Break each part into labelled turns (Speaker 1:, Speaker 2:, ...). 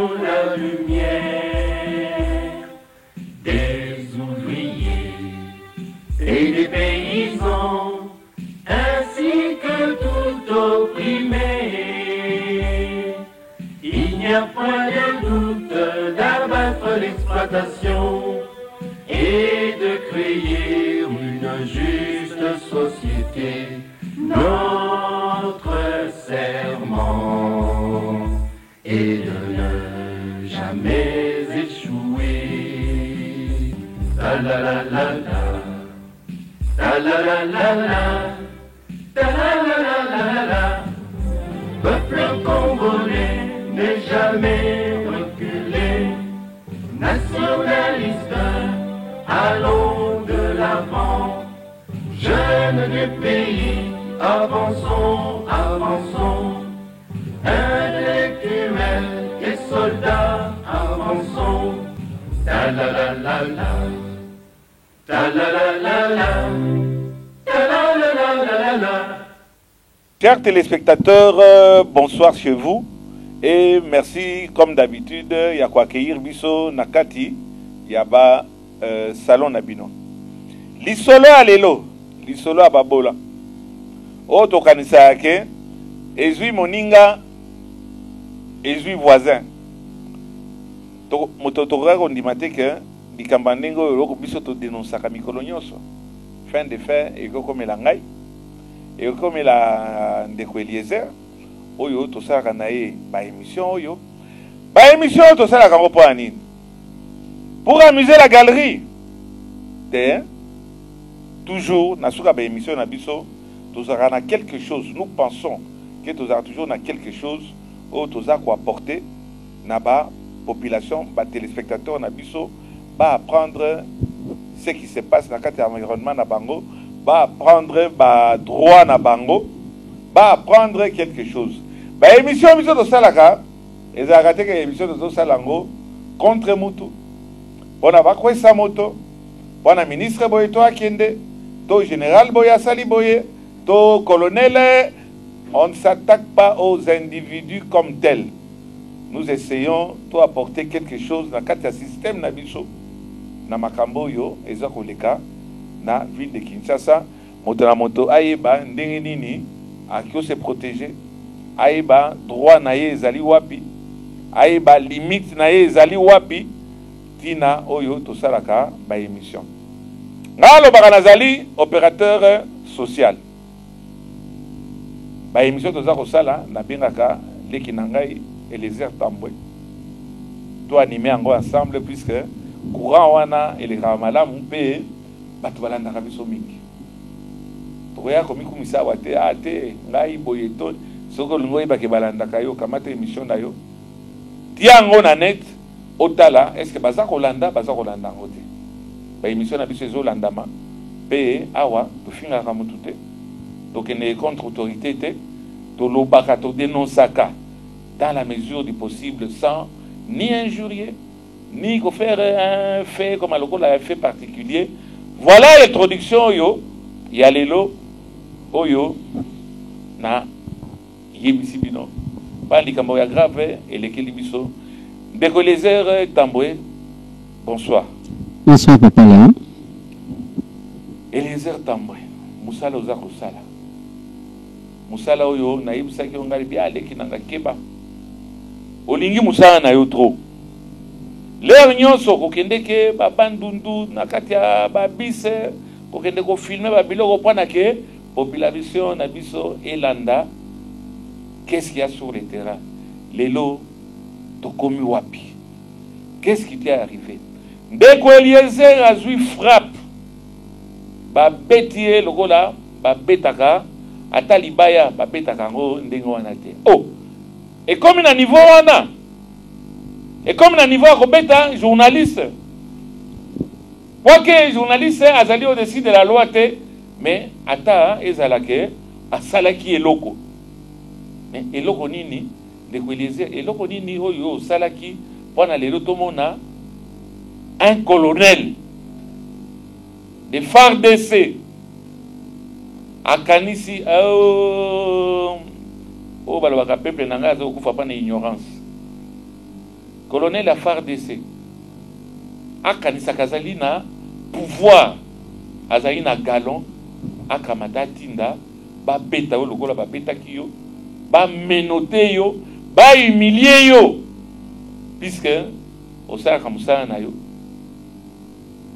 Speaker 1: dans la lumière des ouvriers et des paysans, ainsi que tout opprimé. Il n'y a point de doute d'abattre l'exploitation et de créer une juste société. Notre serment est de ne jamais échouer. Ta la la la la, ta la la la la, ta la la la la la. Peuple congolais n'est jamais reculé. Nationaliste, allons de l'avant. Jeunes du pays, avançons, avançons. Intellectuels et soldats, avançons. Ta la la la la, ta la la la la, ta la la la la la.
Speaker 2: Chers téléspectateurs, bonsoir chez vous et merci comme d'habitude ya kwa accueillir biso nakati yaba salon nabino. Lisolo alelo, lisolo ababola. O to kanisa yake ezui moninga ezui voisin. To mototoka kondimate ke likambandengo yoko biso to dénoncer mikolo nyonso. Fin de fait ekokomela ngai. Et comme il a ndeko Eliezer, oyo to sala na ye ba émission oyo. Ba émission to sala ka pour anine. Pour amuser la galerie. Toujours na suka ba émission na biso, to sala na quelque chose. Nous pensons que to sala toujours na quelque chose au to sala ko apporter na ba population, ba téléspectateurs na biso, ba apprendre ce qui se passe dans le environnement na bango. Va prendre ba droit na bango, va prendre quelque chose. Ba émission biso to salaka, ezakate ke émission to salango contre mutu. Bona ba kwesa moto, bona ministre boye to akende, to général boye sali boye, to colonel, on ne s'attaque pas aux individus comme tels. Nous essayons to apporter quelque chose dans le système na biso. Na makambo yo ezakoleka na ville de Kinshasa, moto na moto ayeba ndenge nini akio se protéger, ayeba droit na ye ezali wapi, ayeba limite na ye ezali wapi, tina oyo to salaka ba émission. Ngalo baka nazali opérateur social. Ba émission to za ko sala na bengaka leki na ngai Eliezer Tambwe. To animer yango ensemble puisque courant wana eleka malamu pe batu balanda kabiso mingi. Toya komikumisa wate ate ngai boyeto soko lingoi bake balanda kayo kamata émission na yo. Tiango na net otala est-ce que baza kolanda ngote. Ba émission na biso ezolandama pe awa to finga ka mutute. Donc ne contre autorité te to lobaka to dénonçaka dans la mesure du possible sans ni injurier ni faire un fait comme un fait particulier. Voilà l'introduction yo ya lelo oyo na yebisi bino ba likambo ya grave elekeli biso ndeko Eliezer Tambwe. Bonsoir.
Speaker 3: Bonsoir papa là.
Speaker 2: Eliezer Tambwe musala oza kosala musala oyo na yebisaki ngali bia leki nanga keba olingi musala na yo trop. L'air nyonso kokende ke babandundu na kati ya babise kokende ko filmer babiloko pona ke population na biso elanda qu'est-ce qu'il y a sur le terrain. Lelo tokomi wapi? Qu'est-ce qui t'est arrivé? Ndeko Eliezer azui frappe babeti lokola babetaka ata libaya babetaka ngo ndenge wana te. Oh, et comme na niveau wana et comme na niveau à kobeta journaliste, quoique journaliste azali au-dessus de la loi te, mais ata ezalake asalaki eloko. Mais eloko nini de Eliezer eloko nini oyo salaki pona lelo tomona un colonel de FARDC akanisi balobaka peuple nanga azokufa pa na ignorance. colonel ya FARDC akanisa kazali na pouvoir azali na galon akamata tinda ba beta yo lokola ba beta kiyo ba menote yo ba humilier yo puisque osaka musana na yo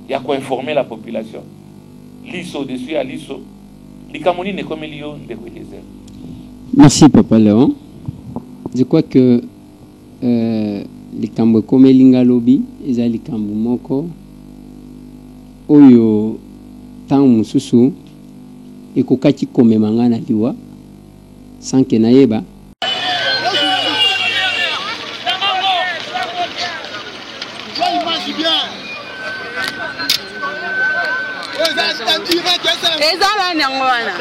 Speaker 2: ya ko informer la population liso dessus à liso likamoni ne comme lio de Eliezer.
Speaker 3: Merci Papa Léon. Je crois que likambo comme lingalobi eza likambo moko oyo tango mususu ekokaki komemanga na liwa sanke na yeba
Speaker 4: ezala nango wana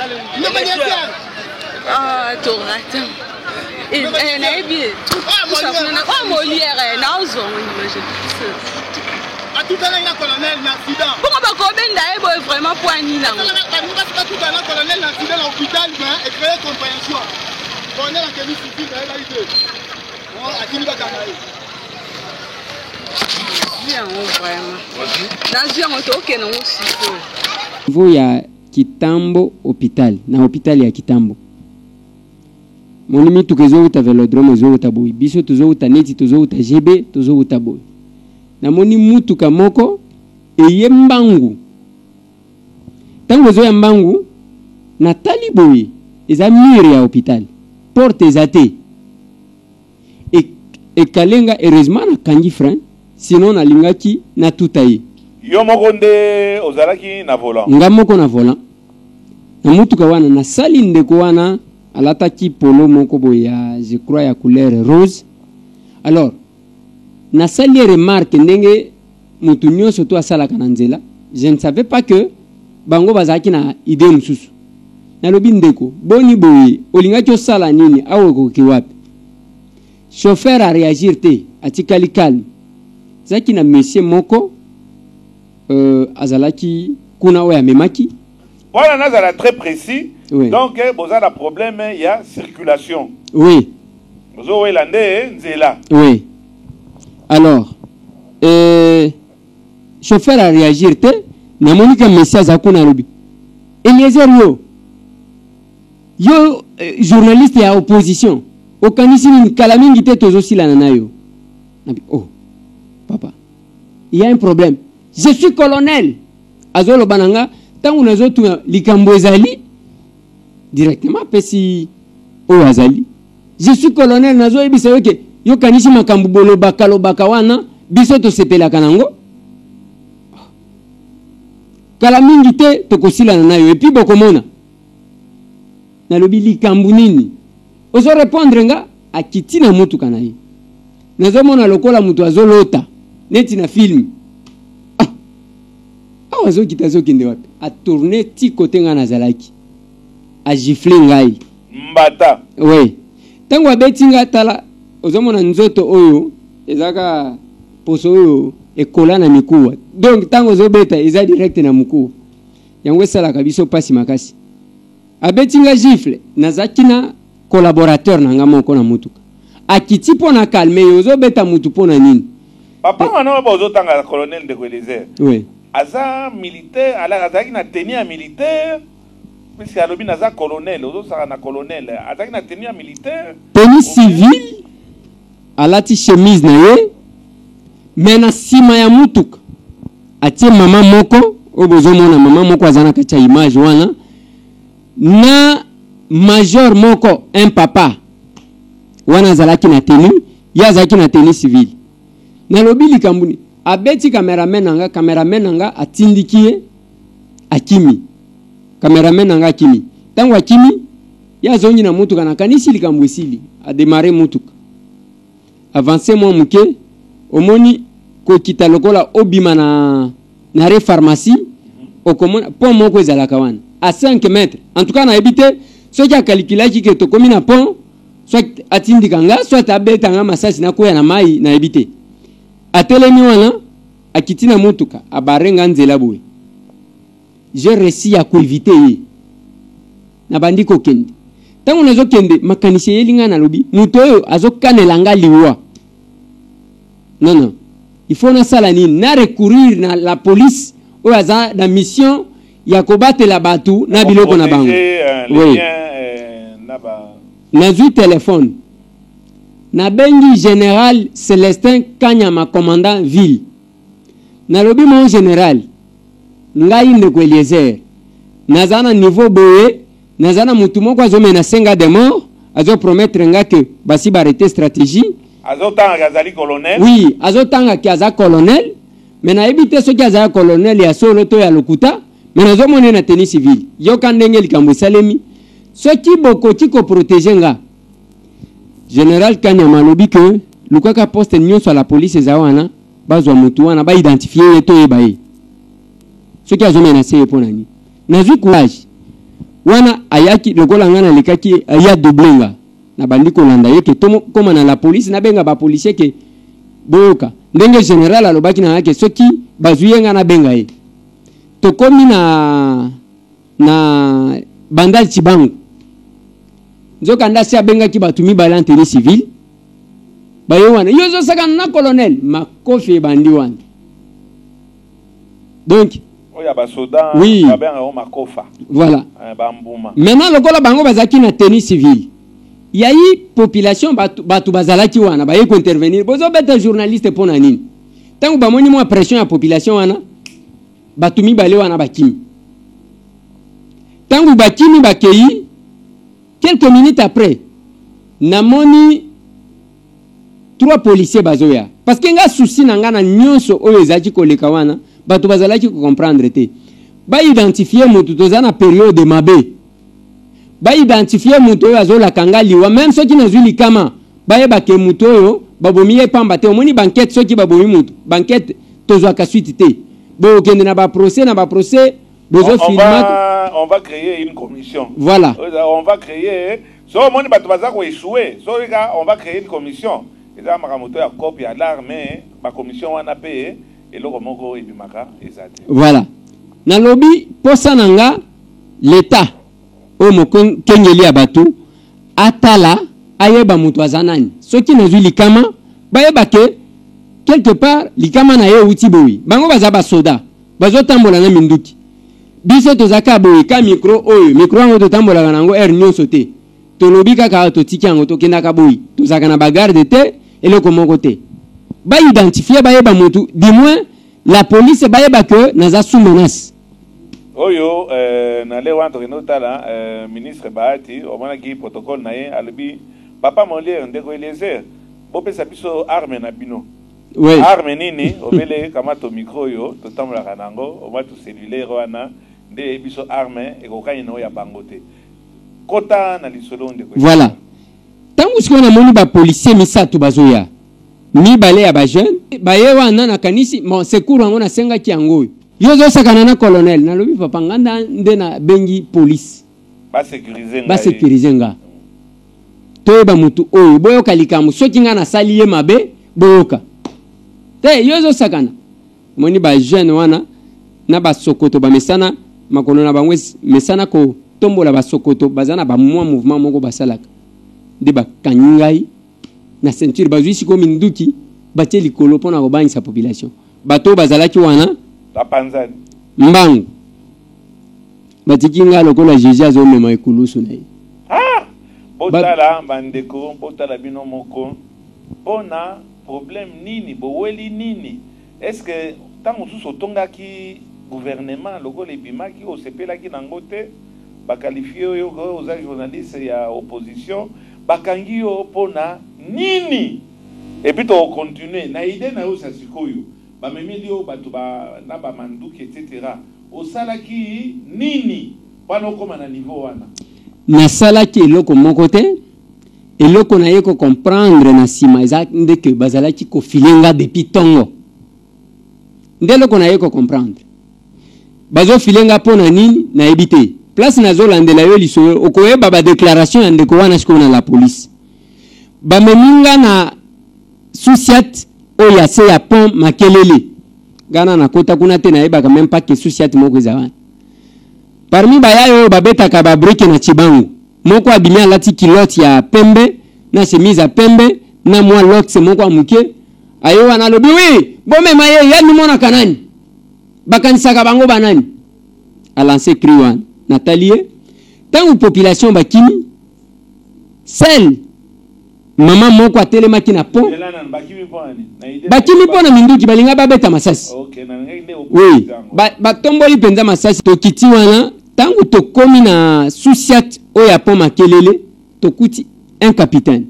Speaker 4: torata nayebi moliere naozongo pourquoi bakobenda ye boye vraiment po ani nango
Speaker 3: niveau ya Kitambo hôpital na hôpital ya Kitambo monimi tukezouta velodrome zouta boy biso tozouta neti tozouta GB tozouta boy na moni mutuka moko eye mbangu tango zo ya mbangu na tali boy eza mur ya hôpital porte ezate e kalenga heureusement na kangi frein sinon na lingaki na tutaye
Speaker 2: yo moko nde ozalaki na volant
Speaker 3: nga moko na volant na mutuka wana na sali ndeko wana alataki polo moko boy ya je crois ya couleur rose. Alors na sali remarque ndenge mutu nyonso to asalaka na nzela je ne savais pas que bango bazaki na idée mususu na lobi ndeko boni boy olingaki osala nini awe koki wapi chauffeur a réagir te atikali calme zaki na monsieur moko azalaki kuna oya memaki
Speaker 2: voilà nazala très précis.
Speaker 3: Oui.
Speaker 2: Donc vous avez un problème il y a circulation.
Speaker 3: Oui.
Speaker 2: Vous avez landé nzela.
Speaker 3: Oui. Alors chauffeur a réagir te na monika monsieur zakuna lobi Eliezer yo journaliste ya opposition okanisi ni kala mingi te tozosila na nayo nabi oh papa il y a un problème, je suis colonel azolo bananga tangu nazotu likambo ezali directement pesi o azali je suis colonel nazo ebisa yoke yo kanisi makambu bolo bakalo bakawana biso to sepelaka nango kala mingi te tokosila na nayo et puis bokomona nalobi likambu nini ozo répondre nga akiti na mutu kanaye nazo mona lokola mutu azolota neti na film awazo kitazo kinde wapi a tourner ti côté nga nazalaki a gifler ngai
Speaker 2: mbata
Speaker 3: oui tango abetinga tala ozomona nzoto oyo ezaka poso oyo ekola na mikuwa donc tango zobeta eza direct na mikuwa yango esala kabiso pasi makasi abetinga gifle nazaki na collaborateur na nga moko na mutuka akiti pona calme yozo beta mutu pona nini
Speaker 2: papa wana bozo tanga colonel de Eliezer
Speaker 3: oui
Speaker 2: aza militaire ala azaki na tenue militaire puisque alobi naza colonel ozo saka na colonel azaki na tenue militaire
Speaker 3: tenue civile alati chemise na ye mais na sima ya mutuka atie mama moko obozo mona mama moko azana kacha image wana na major moko un papa wana zalaki na tenue ya zalaki na tenue civile na lobi likambuni abeti cameraman nanga atindikie akimi cameraman nanga akimi tango akimi ya zongi na mutuka na kanisi likambu esili a démarrer mutuka avancer mo muke omoni ko kita lokola obima na re pharmacie okomona pont moko ezalaka wana à 5 mètres en tout cas na ebité so ki calculer ki ke to komi na pont soit atindika nga soit abeta nga masasi na koya na mai na ebité atelemi wana akiti na mutuka abarenga nzela boye j'ai réussi à éviter ye na bandiko kende tango nazo kende makanisi yelinga na lobi muto oyo azokanela nga liwa Non, non. Il faut na salani na recourir na la police ou aza na mission ya kobate la batu na biloko na bango. Oui. Na zu téléphone. Na bengi général Célestin Kanyama commandant ville. Na lobi mon général. Ngai ndeko Eliezer. Nazana niveau boye, nazana mutu moko azomena senga de mort, azo promettre nga que basi ba arrêter stratégie.
Speaker 2: Azotanga kazali colonel.
Speaker 3: Oui, azotanga kaza colonel, mais na ebité ce kaza colonel ya solo to ya lokuta, mais nazo mona na tenue civile. Yo kandenge likambo salemi. Ce qui boko tiko protéger nga. Général Kanyama lobi que lukaka poste nyonso à la police ezawana, bazwa mutu wana ba identifier to ebaye. Ce qui azomena seye ponani. Nazu courage. Wana ayaki lokola ngana lekaki aya doblenga. Na bandiko landa yeke tomo koma na la police na benga ba policier ke boka ndenge général alobaki na yake soki bazuyenga na benga ye to komi na bandal chibangu nzoka ndasi abenga ki batumi balantene civil bayo wana yozo saka na colonel makofi bandi wana donc
Speaker 2: oya ba soda
Speaker 3: oui.
Speaker 2: Babenga o makofa
Speaker 3: voilà
Speaker 2: bambuma
Speaker 3: maintenant lokola bango bazaki na tenue civile. Il y a eu population batu bazalaki wana ba yeko intervenir bozo beta journaliste pona nini tangu ba moni mo pression ya population wana batu mibale wana bakimi tangu bakimi bakei quelques minutes après namoni 3 policiers bazoya parce que nga souci na nga na nyonso oyo ezaki koleka wana batu bazalaki ko comprendre te ba identifier mutu tozana période de mabe ba identifier muto yo azola kangali wa même ceux qui nazuli kama ba yeba ke muto yo babomiye pamba te omoni banquette ceux qui babomi muto banquette tozwa ka suite te bo kende na ba procès bozo filmat
Speaker 2: on va créer une commission.
Speaker 3: Voilà.
Speaker 2: On va créer so omoni batu bazako échouer so on va créer une commission eza makamoto ya copie à l'armée ba commission wana pe eloko moko ebimaka ezate.
Speaker 3: Voilà. Na lobby posa nanga l'état o moko kengeli abatu atala ayeba mutu azanani soki nazwi likama bayeba ke quelque part likama na ye uti boyi bango bazaba soda bazotambola na minduki biso tozaka boyi ka micro oyo micro ngo totambola nango air nyonso te tolobi kaka totiki yango tokenda ka boyi tozaka na bagarde te eloko moko te ba identifier bayeba mutu du moins la police bayeba que naza sous menace.
Speaker 2: Oyo na le wanto kinotala ministre Bahati omona ki protocole na ye albi papa Molière ndeko Eliezer bopesa biso arme na bino.
Speaker 3: Oui.
Speaker 2: Arme nini obele kama to micro yo to tambola kanango o matu cellulaire wana nde biso arme e kokani no ya bangote. Kota na lisolo ndeko.
Speaker 3: Voilà. Tangu sikona moni ba policier misatu bazoya. Mi bale ya ba jeune baye wana na kanisi mon secours ngo na senga kiango. Yozo sakana na colonel na lobi papa nganda nde na bengi police ba sécuriser nga toyeba mutu oyo boyoka likamu soki nga na sali ye mabe boyoka te yozo sakana moni ba jeune wana na ba sokoto ba mesana makolo na bango mesana ko tombola ba sokoto bazana ba mouvement moko basalaka de ba kangai na ceinture bazwisi ko minduki batie likolo pona ko banisa population bato bazalaki wana
Speaker 2: la panzani
Speaker 3: mbangu batikinga lokola jeje azomema ekulusu na ye
Speaker 2: botala bandeko botala bino moko pona problème nini boweli nini est-ce que tango susu otongaki gouvernement lokola ebimaki osepelaki nango te bakalifie oyo oza journaliste ya opposition bakangi yo pona nini epi tokokontinue na ide na yo sa sikoyo bamemeli yo bato na bamanduki etc. osalaki nini wana okoma na niveau wana
Speaker 3: nasalaki eloko moko te eloko na ye ko comprendre na sima eza ndeke bazalaki kofilenga depuis tongo nde eloko na ye ko comprendre bazofilenga mpona nini nayebi te place nazolandela yo lisoyo okoyeba badéclaration ya ndeko wana sikoyo na la police bameminga na susiat oyo ase ya pont makelele gana na kota kuna te nayebaka même pas que susiat moko eza wana parmi baya oyo babetaka babrike na chibangu moko abimi alati kilote ya pembe na chemise ya pembe na mwa lox moko amuke ayo wana lobi oui bome maye ya nimona kanani bakanisaka bango banani a lancé cri wana Nathalie tangu population bakimi celle mama moko atelemaki na pont bakimi pona minduki balinga babeta masasi oui batomboli penza masasi tokiti wana tangu tokomi na susiat oya pont Makelele tokuti un capitaine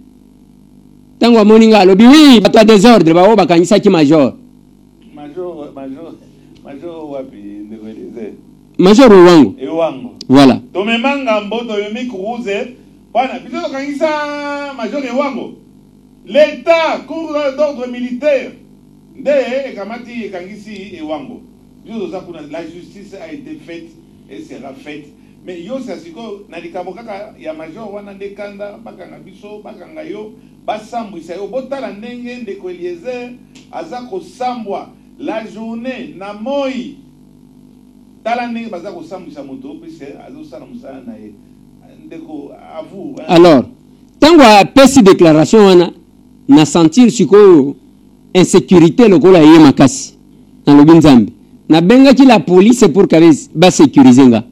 Speaker 3: tangu amoninga alobi oui bato ya désordre bao bakanisaki major major wango voilà
Speaker 2: tomemanga mboto yomi kuruze bana biso kangisa major wango l'état cour d'ordre militaire nde ekamati kangisi ewango biso za kuna la justice a été faite et sera faite mais yo sasiko na likabo kaka ya major wana ndekanda bakanga biso bakanga yo basambwisa yo botala ndenge ndeko Eliezer aza kosambwa la journée na moi tala ndenge baza kosambwisa moto pese azosala musala na ye ndeko avu
Speaker 3: alors tango apesi déclaration wana na sentir sikoyo insécurité lokola ye makasi na lobi nzambe na bengaki la police pour kabezi ba sécuriser nga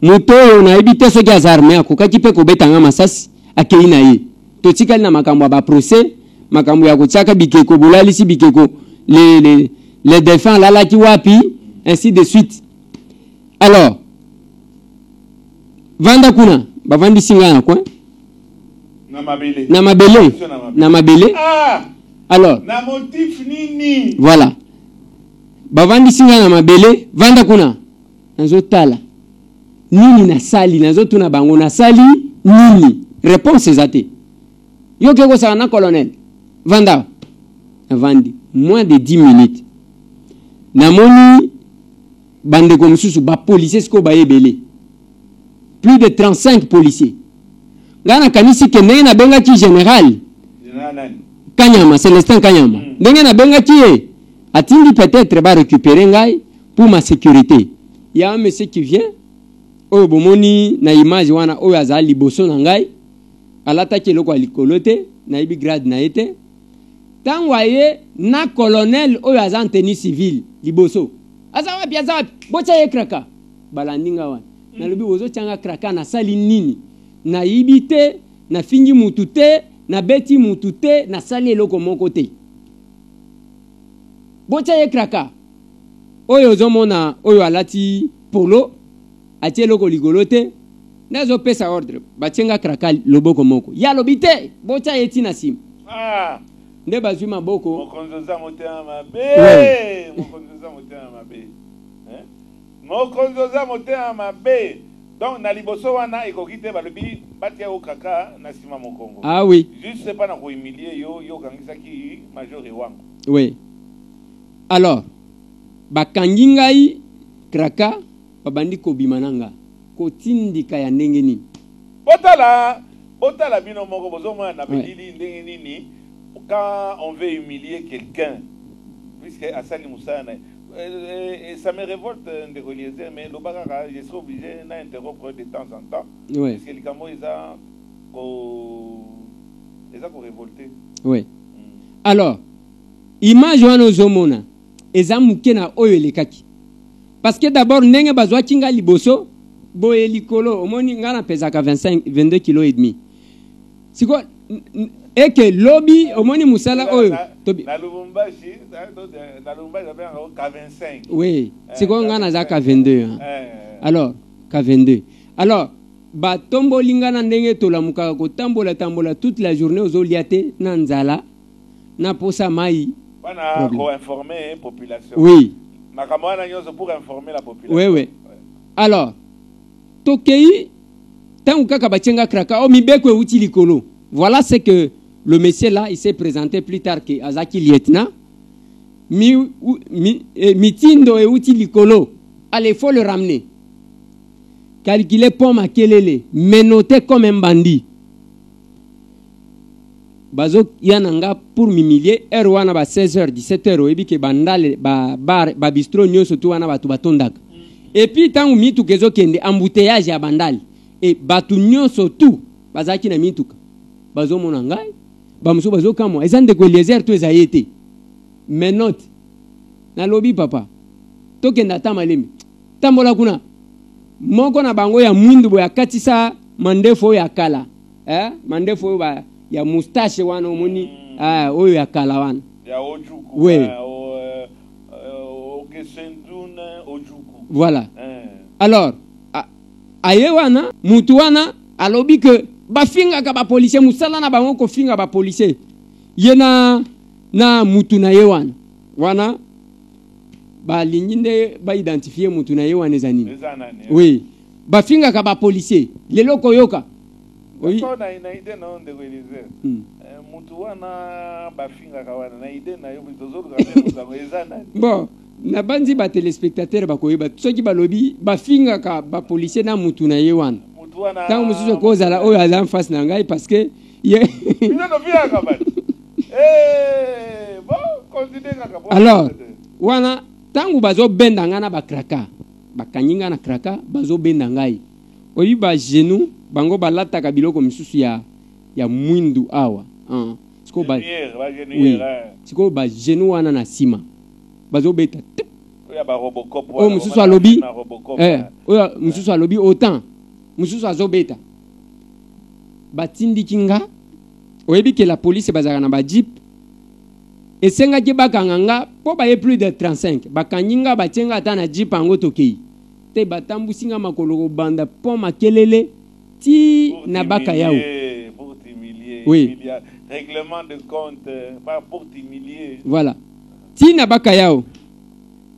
Speaker 3: moto oyo nayebi te soki aza arme akokaki mpe kobetanga masasi akei na ye totikali na makambo ya baprocès makambo ya kotiaka bikeko bolalisi bikeko les défunts lalaki wapi ainsi de suite alors vanda kuna bavandisi nga na coin na mabele
Speaker 2: ah
Speaker 3: alors
Speaker 2: na motif nini
Speaker 3: voilà bavandisi nga na mabele vanda kuna nazotala nini nasali nazotuna bango nasali nini réponse ezate yo keko saka na colonel vanda avandi moins de 10 minutes namoni bandeko mosusu bapolisier siko bayebele plus de 35 policiers ngana kanisi ke ndenge nabengaki général Kanyama Célestin Kanyama ndenge nabengaki ye atindi peut-être ba récupérer ngai pour ma sécurité ya un monsieur qui vient oyo bomoni na image wana oyo azali liboso na ngai alataki eloko ya likolo te nayebi grade na ye te ntango aye na colonel oyo aza en tenue civile liboso aza wapi botya ye kraka balandi nga wana nalobi ozotyanga kraka nasali nini nayibi te nafingi mutu te nabeti mutu te nasali eloko moko te botya ye kraka oyo ozomona oyo alati polo atie eloko ligolo te nazopesa ordre batyenga kraka loboko moko ya lobi te botya ye tina nsima nde bazwi maboko
Speaker 2: mokonzoza motema mabe mokonzoza motema mabe mokonzoza motema mabe donc na liboso wana ekoki te balobi batia yo kaka na nsima mokongo
Speaker 3: ah oui
Speaker 2: juste pas na kohumilie yo kangisaki major ewango
Speaker 3: oui alors bakangi ngai kraka babandi kobima na nga kotindika ya ndenge nini
Speaker 2: botala bino moko bozomona na belili ndenge nini quand on veut humilier quelqu'un puisque asali musana et ça me révolte de Eliezer mais le bagara je suis obligé d'interrompre de temps en temps
Speaker 3: oui.
Speaker 2: Parce que les camo ils ont révolté
Speaker 3: oui alors image wana ozomona eza muke na oyo elekaki parce que d'abord ndenge bazwaki nga liboso boye likolo omoni nga na pesaka 22 kilo et demi siko et que lobby omoni musala oyo
Speaker 2: na Lubumbashi avait un K25
Speaker 3: oui siko nga na za K22 alors K22 alors batomboli nga na ndenge tolamukaka kotambola toute la journée ozolia te na nzala na posa mai
Speaker 2: pour informer la population
Speaker 3: oui
Speaker 2: pour informer la population
Speaker 3: oui oui alors tokei tangu kaka batienga kraka o mibeko euti likolo voilà ce que le monsieur là il s'est présenté plus tard que azaki lieutenant mitindo euti likolo allez faut le ramener calculer pont Makelele menotté comme un bandit bazo yananga pour m'humilier heure wana ba 16h 17h oyebi ke bandale ba bistro nyoso tu wana batu batondaka et puis tangu mitu kezo kende embouteillage ya bandale et batu nyoso tu bazaki na mituka bazo mona ngai bamuso bazo kamo ezande ko Eliezer to ezayete menote na lobby papa tokenda ta malemi tambola kuna moko na bango ya mwindu bo ya katisa mandefo ya kala mandefo ba ya moustache wana omoni oyo ya kala wana
Speaker 2: ya ojuku
Speaker 3: oui
Speaker 2: ojuku
Speaker 3: voilà alors aye wana mutu wana alobi ke bafinga ka ba policier musala na bango ko finga ba policier yena na mutu na ye wana ba linginde ba identifier mutu na ye wana ezanini oui bafinga ka ba policier lelo koyoka
Speaker 2: oui na ide na onde kwelize mutu wana bafinga ka wana na ide na yo bitozoro ka ezana
Speaker 3: bon na banzi ba téléspectateur ba koyeba soki balobi bafinga ka ba policier na mutu na ye wana tango mususu kozala oyo aza en face na ngai parce que alors wana tango bazo benda nga na bakraka bakanyinga na kraka bazo benda ngai oyi ba genou bango balataka biloko misusu ya mwindu awa siko ba oui siko ba genou wana na sima bazo beta oyo mususu alobi oyo mususu alobi autant mususu azobeta batindiki nga oyebi ke la police bazaka na ba jeep esengaki bakanga nga po baye plus de 35 bakanyi nga batienga ata na jeep yango tokei te batambusi nga makolo kobanda po makelele ti na baka yao oui
Speaker 2: règlement de compte pas pour t'humilier
Speaker 3: voilà ti na baka yao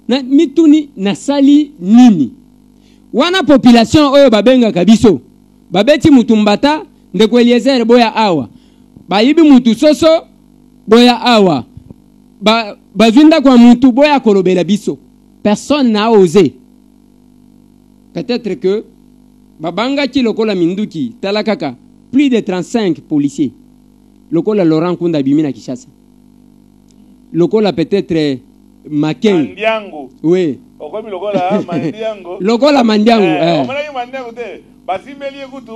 Speaker 3: na mituni nasali nini wana population oyo babenga kabiso babeti mutu mbata ndeko Eliezer boya awa bayibi mutu soso boya awa bazwinda kwa mutu boya kolobela biso personne n'a osé peut-être que babanga ki lokola minduki talakaka plus de 35 policiers lokola Laurent Kunda bimina Kishasa lokola peut-être Makeng oui
Speaker 2: okomi lokola mandiango
Speaker 3: lokola mandiango
Speaker 2: omanaki mandiango te basimeli ekutu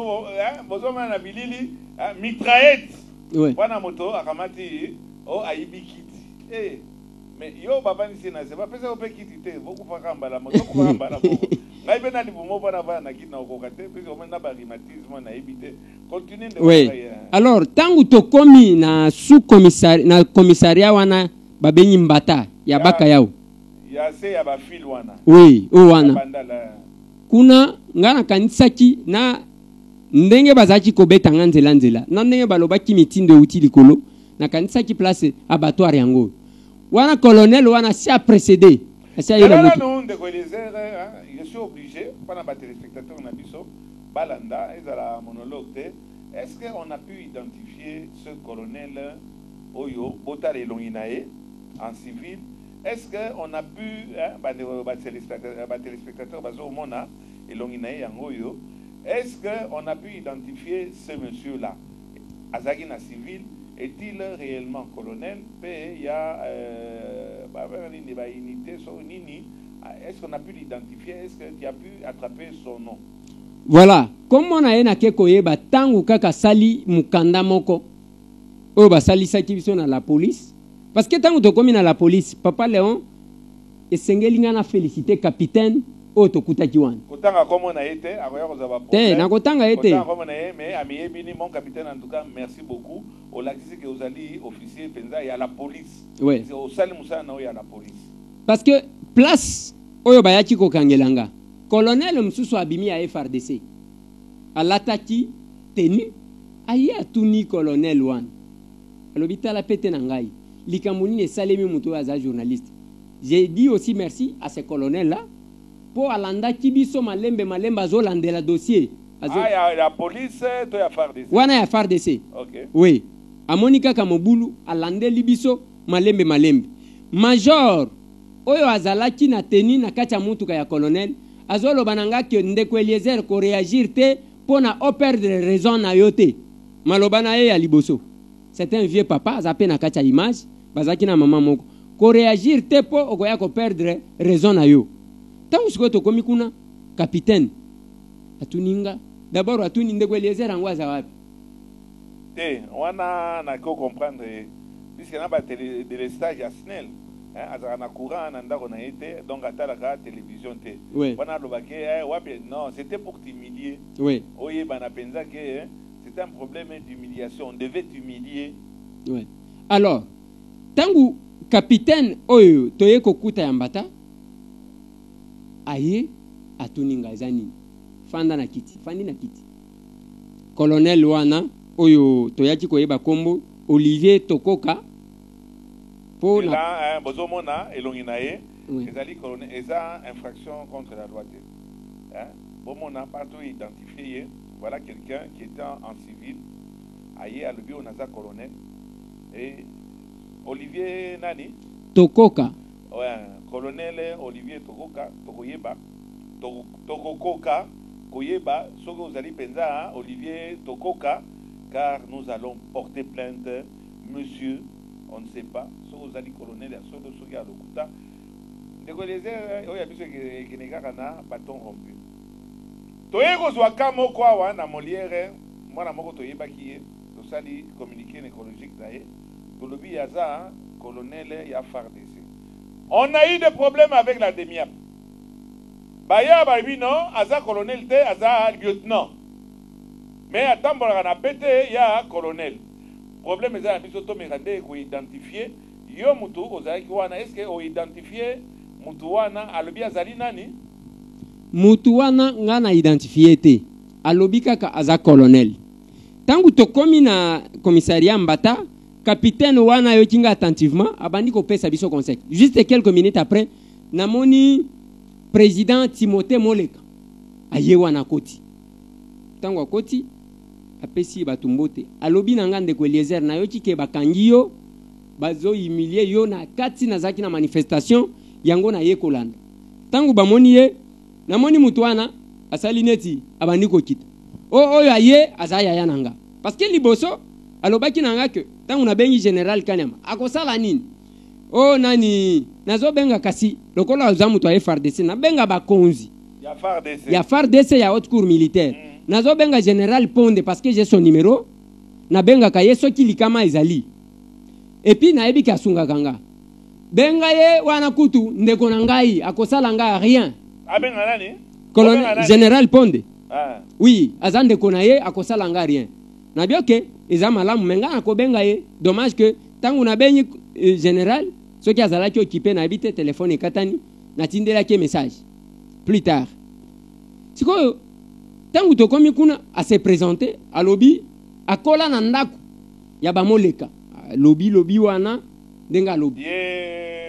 Speaker 2: bozomana na bilili mitraillette wana moto akamati ayibi kiti mais yo babanisi na se bapesa ko pe kiti te bokufaka mbala moto kufaka mbala moko ngai pe na libumo bana bana na kiti na okoka te pe omena ba rhumatisme na yibite continue de
Speaker 3: oui alors tangu tokomi na sous commissariat na commissariat wana babenyi mbata ya baka yao
Speaker 2: ya se ya ba fil wana
Speaker 3: oui o wana kuna ngana kanisaki na ndenge bazaki kobeta nga nzela na ndenge balobaki mitindo uti likolo na kanisaki place abattoir yango wana colonel wana si a précédé asa yela mutu
Speaker 2: je suis obligé pendant ba téléspectateurs na biso balanda ezala monologue te est-ce que on a pu identifier ce colonel oyo botale elonginae en civil? Est-ce qu'on a pu, téléspectateurs, est-ce qu'on a pu identifier ce monsieur-là? Azagina civil, est-il réellement colonel? Il y a est-ce qu'on a pu l'identifier? Est-ce que tu as pu attraper son nom?
Speaker 3: Voilà. Comme on a eu koyeba tangu kaka sali mukanda moko o ba sali sakibiso na la police. Parce que tant que tu commis dans la police, Papa Léon, et Sengelinga na félicité capitaine au Tokuta Kiwan.
Speaker 2: Kotanga comme on a été,
Speaker 3: na kotanga été.
Speaker 2: Mais ami bini mon capitaine en tout cas, merci beaucoup. Au laxi que vous allez officier penza il y a la police.
Speaker 3: Oui.
Speaker 2: C'est au salle Moussa na il y a la police.
Speaker 3: Parce que place oyo bayaki ko kangelanga. Colonel Msusu abimi à FRDC. À l'attaki tenu ayi atuni colonel wan. L'hôpital a pété nangai. Likamuni et Salemi Moutou Aza journaliste. J'ai dit aussi merci à ces colonels-là pour Alanda Kibiso Malemba Zolande la dossier.
Speaker 2: Il y a la police, tu as FARDC.
Speaker 3: Wana ya FARDC.
Speaker 2: Ok.
Speaker 3: Oui. A Monica Kamobulu, Alande Libiso, Malembe. Major, Oyo Azalaki na teni na kacha mutuka ya colonel, Azolo Bananga ki Ndeko Eliezer ko réagir te pour na perdre raison na yote. Malobana ya Liboso. C'est un vieux papa, zape na kacha image. Bazaki na maman moko ko réagir te po okoya ko perdre raison na yo tangu siko to komi kuna capitaine atuninga d'abord atuni Ndeko Eliezer angwaza wapi
Speaker 2: te wana na ko comprendre puisque na ba délestage ya SNEL azaka na courant na ndako na ye te, donc atalaka télévision te. Wana alobaki non, c'était pour t'humilier.
Speaker 3: Oui.
Speaker 2: Oyeba na penza que c'était un problème d'humiliation, on devait t'humilier.
Speaker 3: Oui. Alors, tangu capitaine oyo toye kokuta ya Mbata aye atuninga zani fanda na kiti, fandi na kiti. Colonel wana oyo toyaki koyeba kombo Olivier Tokoka pour
Speaker 2: la bozomona elongi na ye ezali colonel eza infraction contre la loi bomona partout identifié, voilà quelqu'un qui était en civil aye alobi onaza colonel et Olivier nani
Speaker 3: Tokoka,
Speaker 2: colonel Olivier Tokoka tokoyeba Tokoka koyeba soki ozali penza Olivier Tokoka, car nous allons porter plainte, monsieur, on ne sait pas, soki ozali colonel ya solo soki alokuta ndeko lezer oyo biso ekenekaka na baton rompu toye kozwa ka moko awa na Molière mwana moko toyebaki ye tosali communiqué écologique na ye tolobi aza colonel ya FARDC. On a eu des problèmes avec la DEMIAP. Baya babi non, aza colonel te, aza lieutenant. Mais attends, on a pété, il y a colonel. Problème est que nous avons identifié. Yo mutu ozaki wana, est-ce que on identifié mutu wana alobi azali nani?
Speaker 3: Mutu wana ngana identifié te. Alobi kaka aza colonel. Tangu tokomi na commissariat Mbata, capitaine wana yo kinga attentivement abandi ko pesa biso conseil. Juste quelques minutes après, namoni président Timothée Moleka aye wana koti. Tangu akoti apesi batumbote. Alobi na ngande ko Eliezer na yo kike bakangi yo bazo humilier yo na kati na zaki na manifestation yango na ye kolanda. Tangu bamoni ye namoni mutu wana asali neti abandi ko kita. Oyo aye azaya ya nanga. Parce que liboso alobaki nanga ke tangu na bengi général Kanyama akosala nini? Oh nani nazo benga kasi lokola azamu to FARDC na benga bakonzi ya FARDC ya haute cour militaire. Nazo benga général Ponde parce que j'ai son numéro na benga kaye soki likama ezali. Et puis na ebi kasunga kanga benga ye wana kutu ndeko na ngai akosala nga rien.
Speaker 2: Abenga nani?
Speaker 3: Colonel général Ponde. Oui, azande konaye akosala nga rien. Na bioke eza malamu menga na kobenga ye. Dommage que tangu na benyi général soki azalaki occupé na habite téléphone katani na tindela ke message plus tard. Siko tangu tokomi kuna a se présenter à lobby akola na ndako ya bamoleka lobby wana denga lobby.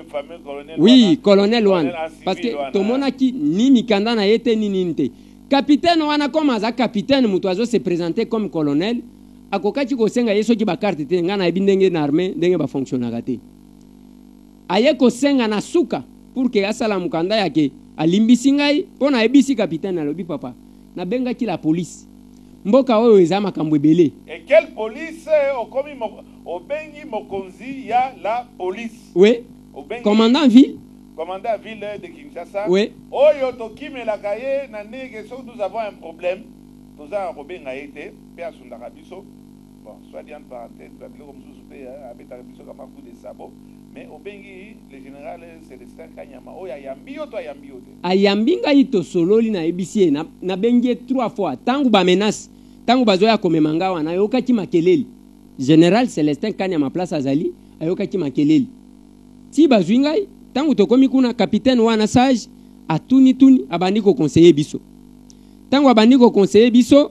Speaker 2: Fameux colonel.
Speaker 3: Oui, wana. Colonel wana. Parce que tomona ki ni mikanda na yete ni ninte. Capitaine wana comme aza capitaine mutu azo se présenter comme colonel akokati ko senga yeso ki ba carte te ngana ebindenge na armée ndenge ba fonctionnera te. Aye ko senga na suka pour que asala mukanda yake alimbisi ngai pona ebisi capitaine alobi papa na benga ki la police mboka oyo eza makambo ebele.
Speaker 2: Et quelle police okomi obengi mokonzi ya la police?
Speaker 3: Oui. Commandant ville
Speaker 2: de Kinshasa.
Speaker 3: Oui.
Speaker 2: Oyo tokimelaka ye na ndenge so nous avons un problème toza robenga ete pe asundaka biso. Bon, soit dit en parenthèse, babiloko mususu pe abetaka biso kama coup de sabot. Mais obengi le général Célestin Kanyama oyo ayambi yo to ayambi yo te.
Speaker 3: Ayambi ngai to sololi na ebisi na bengi 3 fois tangu ba menace tangu bazoya komemanga wana yokaki makeleli. Général Célestin Kanyama place azali ayokaki makeleli. Ti bazwi ngai tangu tokomi kuna capitaine wana sage atuni abandi ko conseiller biso. Tangu abandi ko conseiller biso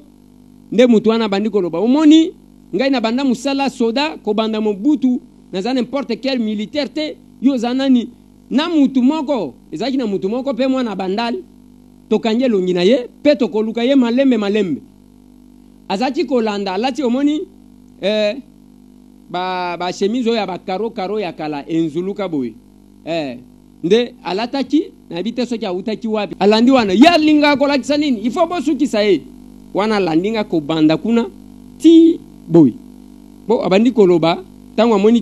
Speaker 3: nde mutu wana abandi ko loba omoni ngai na banda musala soda ko banda mobutu na n'importe quel militaire te yo zanani na mutu moko ezaki na mutu moko pe mwana bandali tokanje longi na ye pe tokoluka ye malembe azaki kolanda alati omoni ba chemise ya ba karo ya kala enzuluka boy nde alataki na bite soki autaki wapi alandi wana ya linga ko lakisa nini il faut bosuki sae wana landinga ko banda kuna ti boy bo abandi koloba tango amoni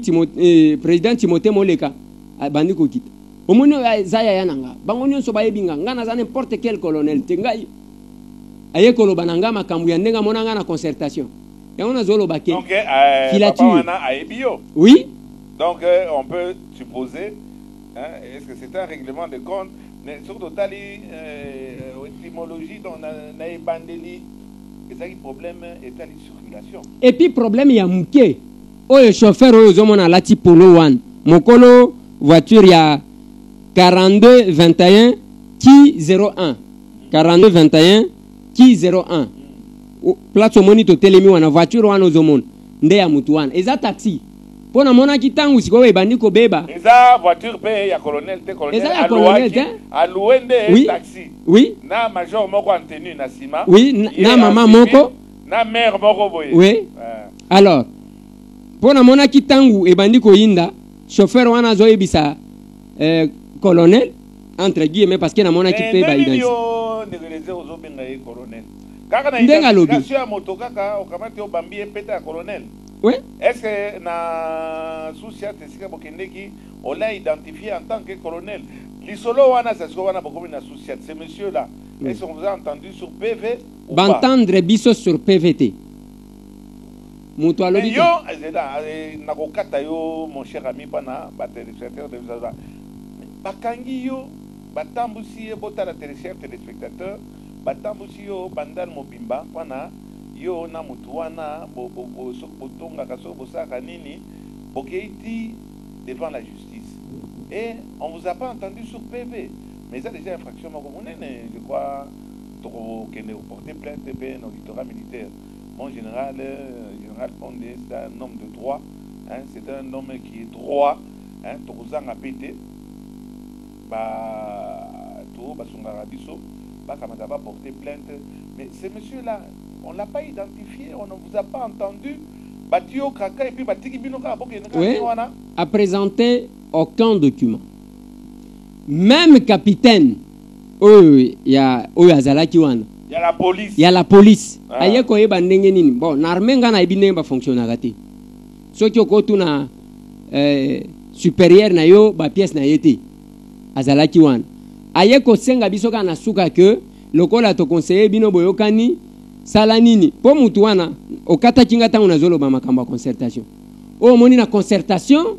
Speaker 3: président Timothée Moleka abandi ko kita omoni zaya yananga bango nyonso bayebinga ngana za n'importe quel colonel te ngai aye koloba nanga makambu ya ndenga monanga na concertation yango na zolo bake
Speaker 2: donc papa wana ayebio.
Speaker 3: Oui,
Speaker 2: Donc, on peut supposer, hein, est-ce que c'est un règlement de compte, mais surtout, l'étymologie, on a un bandeli, et ça, le problème est la circulation.
Speaker 3: Et puis, problème, il y a mouké. Oh, le chauffeur, oh, ils ont la polo one. Mokolo, voiture, il y a 42 21 qui 01. 42 21 qui 01. Place au monito telemi wana voiture wana ozomona. Nde ya mutu wana. Eza taxi. Pona mona kitangu siko ebandi ko beba.
Speaker 2: Eza voiture pe ya colonel te colonel.
Speaker 3: Eza ya colonel te.
Speaker 2: Alouende
Speaker 3: oui.
Speaker 2: Taxi.
Speaker 3: Oui.
Speaker 2: Na major moko en tenue na sima.
Speaker 3: Oui, na maman moko.
Speaker 2: Na mère moko boye.
Speaker 3: Oui. Alors, pona mona kitangu ebandi ko yinda, chauffeur wana zo ebisa colonel entre guillemets parce que na mona ki pe ba identité.
Speaker 2: Yo négaliser ozo benga colonel. Kaka na
Speaker 3: identification
Speaker 2: ya moto kaka okamati obambi epeta ya colonel.
Speaker 3: Oui.
Speaker 2: Est-ce que na soucia tesika bokendeki on l'a identifié en tant que colonel? Lisolo wana c'est ce qu'on a beaucoup na soucia ces messieurs là. Est-ce qu'on vous a entendu sur PV?
Speaker 3: Bantendre biso sur PVT. Mutu alobi.
Speaker 2: Yo ezela na kokata yo mon cher ami pana ba téléspectateur de Zaza. Bakangi yo batambusi bota la téléspectateur batambusi yo bandal mobimba pana yo na mutu wana botonga kaso bosaka nini bokeiti devant la justice et on vous a pas entendu sur PV mais ça déjà infraction moko monene je crois toko kene porter plainte pe no littoral militaire. Mon général Condé c'est un homme de droit, hein, c'est un homme qui est droit, hein, toko zanga pété ba to basungara biso ba kamata ba porter plainte mais ces messieurs là on l'a pas identifié, on ne vous a pas entendu. Batio kaka et puis batiki binoka
Speaker 3: oui, a présenté aucun document. Même capitaine, il y a Azalaki wana.
Speaker 2: Il y a la police.
Speaker 3: Il y a la police. Aye ko yeba ndenge nini. Bon, na armée ngana ebine ba fonctionnaire te. Soki okotu na supérieur na yo ba pièce na yete. Azalaki wana. Aye ko senga biso kana suka ke lokola to conseiller bino boyokani sala nini po mutu wana okata kinga tangu nazoloba makambo ya concertation o moni na concertation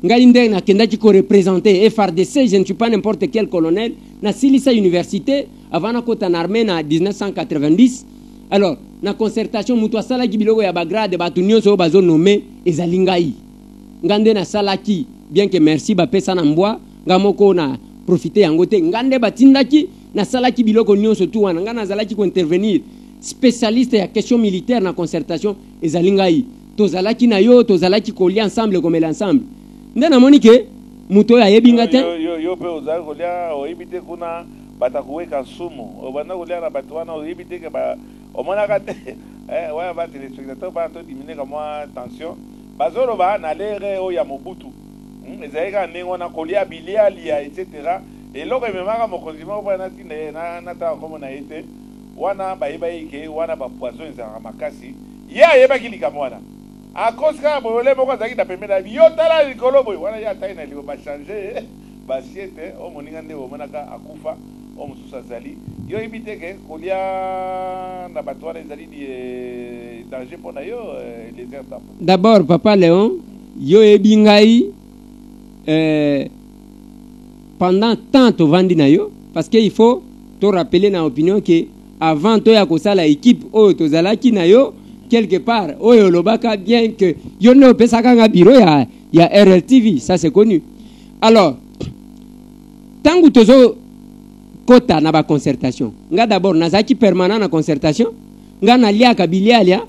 Speaker 3: ngai nde na kendaki ko représenter FRDC, je ne suis pas n'importe quel colonel na silisa université avant na kota na armée na 1990. Alors na concertation mutu asala ki biloko ya bagrade batu nyonso bazo nommé ezali ngai ngande na salaki bien que merci ba pesa na mbwa ngamoko na profiter yango te ngande batindaki na salaki biloko nyonso tu wana ngana zalaki ko intervenir spécialiste ya question militaire na concertation ezalingai tozalaki na yo tozalaki kolia ensemble comme l'ensemble nde na moni ke muto ya yebinga te
Speaker 2: yo pe ozali kolia oyebite kuna batakuweka sumu obanda kolia na bato wana oyebite ke ba omonaka te waya ba téléspectateur ba to diminuer ka moi tension bazoloba na lere o ya mobutu ezalika ndenge wana kolia bilialia etc eloko ememaka mokonzi moko bana na ta komo na ete wana bayiba ike wana ba poison za makasi ya yeba kilika mwana akoska boole moko zaki da pemela yo tala likolo boy wana ya taina libo ba changer ba siete o moninga nde o monaka akufa o mususa zali yo ibiteke kolia na batwana zali di danger pona yo les heures
Speaker 3: d'abord papa Léon yo ebingai pendant tant to vandi na yo parce que il faut te rappeler na opinion que avant to ya kosala équipe oyo tozalaki na yo quelque part oyo lobaka bien que yo ne pesaka nga bureau ya RLTV, ça c'est connu. Alors tangu tozo kota na ba concertation nga d'abord nazaki permanent na concertation nga na lia kabilialia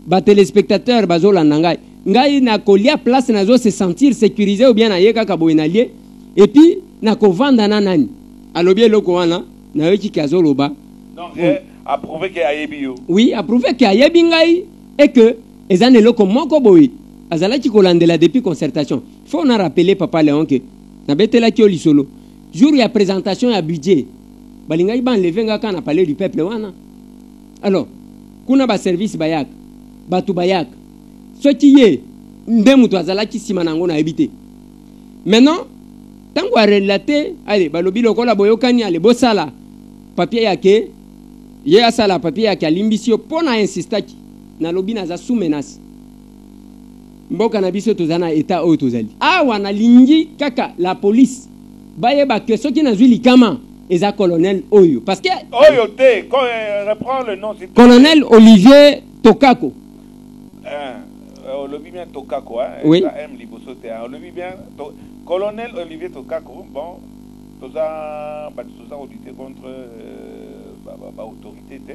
Speaker 3: ba téléspectateurs bazolanda ngai na kolia place nazo se sentir sécurisé ou bien na yeka kabo inalie et puis na kovanda na nani alobi eloko wana na yoki kazoloba.
Speaker 2: Donc, approuvé qu'il y a Yebi.
Speaker 3: Oui, approuvé qu'il y a Yebi ngai et que les années loko moko boy azala ki kolandela depuis concertation. Il faut en rappeler papa Léon que na betela ki oli solo. Jour ya présentation ya budget. Balingai ban lever nga kana parler du peuple wana. Alors, kuna ba service bayak, batu bayak. Soki ye ndemu to azala ki sima nango na ebité. Maintenant, tango a relater, allez, balobi lokola boyokani ale bosala papier yake ye asala papier yake alimbisio pona insistaki na lobi na za sous menace mboka na biso tozana état oyo tozali awa na lingi kaka la police bayeba que soki nazwi likama eza colonel oyo parce que
Speaker 2: oyo te quand reprend le nom c'est
Speaker 3: colonel Olivier Tokako
Speaker 2: on le vit bien Tokako hein
Speaker 3: oui.
Speaker 2: Ça aime libosote on le vit bien colonel Olivier Tokako bon toza audité contre autorité te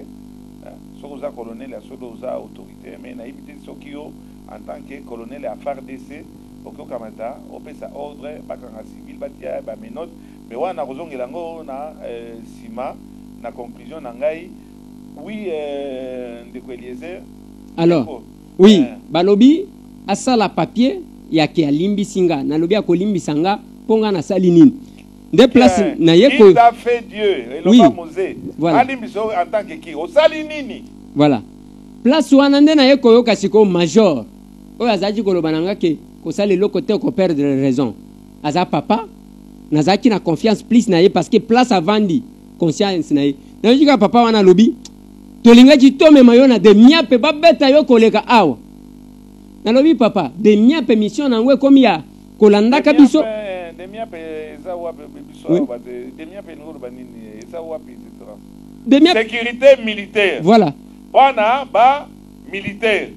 Speaker 2: soki oza colonel soki oza autorité mais na éviter soki yo en tant que colonel à FARDC okokamata opesa ordre bakanga civil batia ba menote mais wana kozongela ngo na sima na conclusion na ngai oui ndeko Eliezer
Speaker 3: alors oui balobi asala papier ya ke alimbisinga nalobi akolimbisanga ponga na sali nini de place na yeko
Speaker 2: il a fait Dieu et
Speaker 3: oui.
Speaker 2: le Mosé
Speaker 3: Voilà.
Speaker 2: alimbiso en tant que qui au sali nini
Speaker 3: voilà place wana nde na yeko yoka siko major oyo azaki koloba nanga ke kosala eloko te ko perdre raison aza papa nazaki na confiance plus na ye parce que place avandi conscience na ye najika papa wana lobi tolingaki tomema yo na de miape babeta yo koleka awa nalobi papa de miape mission nango ekomi ya kolandaka biso
Speaker 2: de miape eza wapi biso de miape ngolo banini eza wapi etc
Speaker 3: de miape
Speaker 2: sécurité militaire
Speaker 3: voilà
Speaker 2: wana ba militaire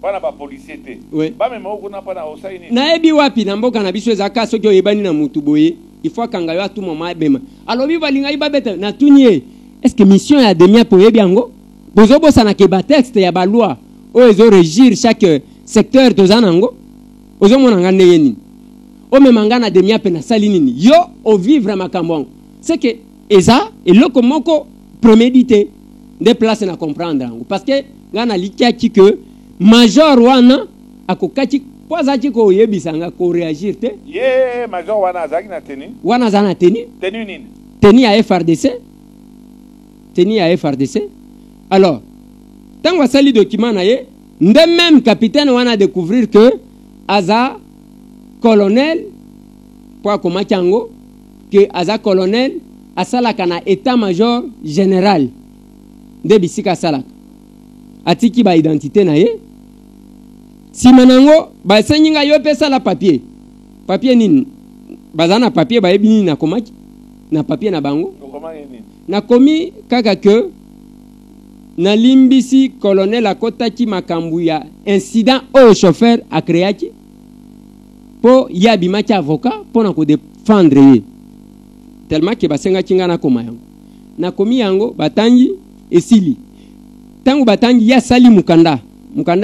Speaker 2: wana ba policier te
Speaker 3: oui.
Speaker 2: ba mema okuna pana osaini
Speaker 3: nayebi wapi na mboka na biso ezaka soki oyebani na mutu boye il faut kanga yo atu mama bema alobi balinga ibabeta na tunie est-ce que mission ya demia po yebi yango bozo bosana ke ba texte ya ba loi o ezo régir chaque secteur tozanango ozo mona ngande yeni o memanga na demia pe na sali nini yo o vivre makambo c'est que eza eloko moko prémédité de place na comprendre yango parce que ngana likiaki que major wana akokati pozaki ko yebisanga ko réagir te
Speaker 2: ye major wana azaki na teni
Speaker 3: wana zana teni
Speaker 2: nini
Speaker 3: teni ya FRDC alors tango sali document na ye nde même capitaine wana découvrir que aza colonel pour komaki yango que aza colonel asalaka na état major général nde bisika asalaka atiki ba identité na ye sima nango basenginga yo pesa la papier nini bazana papier bayebi nini na komaki na papier na bango na komi kaka ke na limbisi colonel akotaki makambu ya incident au chauffeur akreaki po yabimaki avocat po na ko défendre ye tellement que basenga kinga na koma yango na komi yango batangi esili tango batangi ya sali mukanda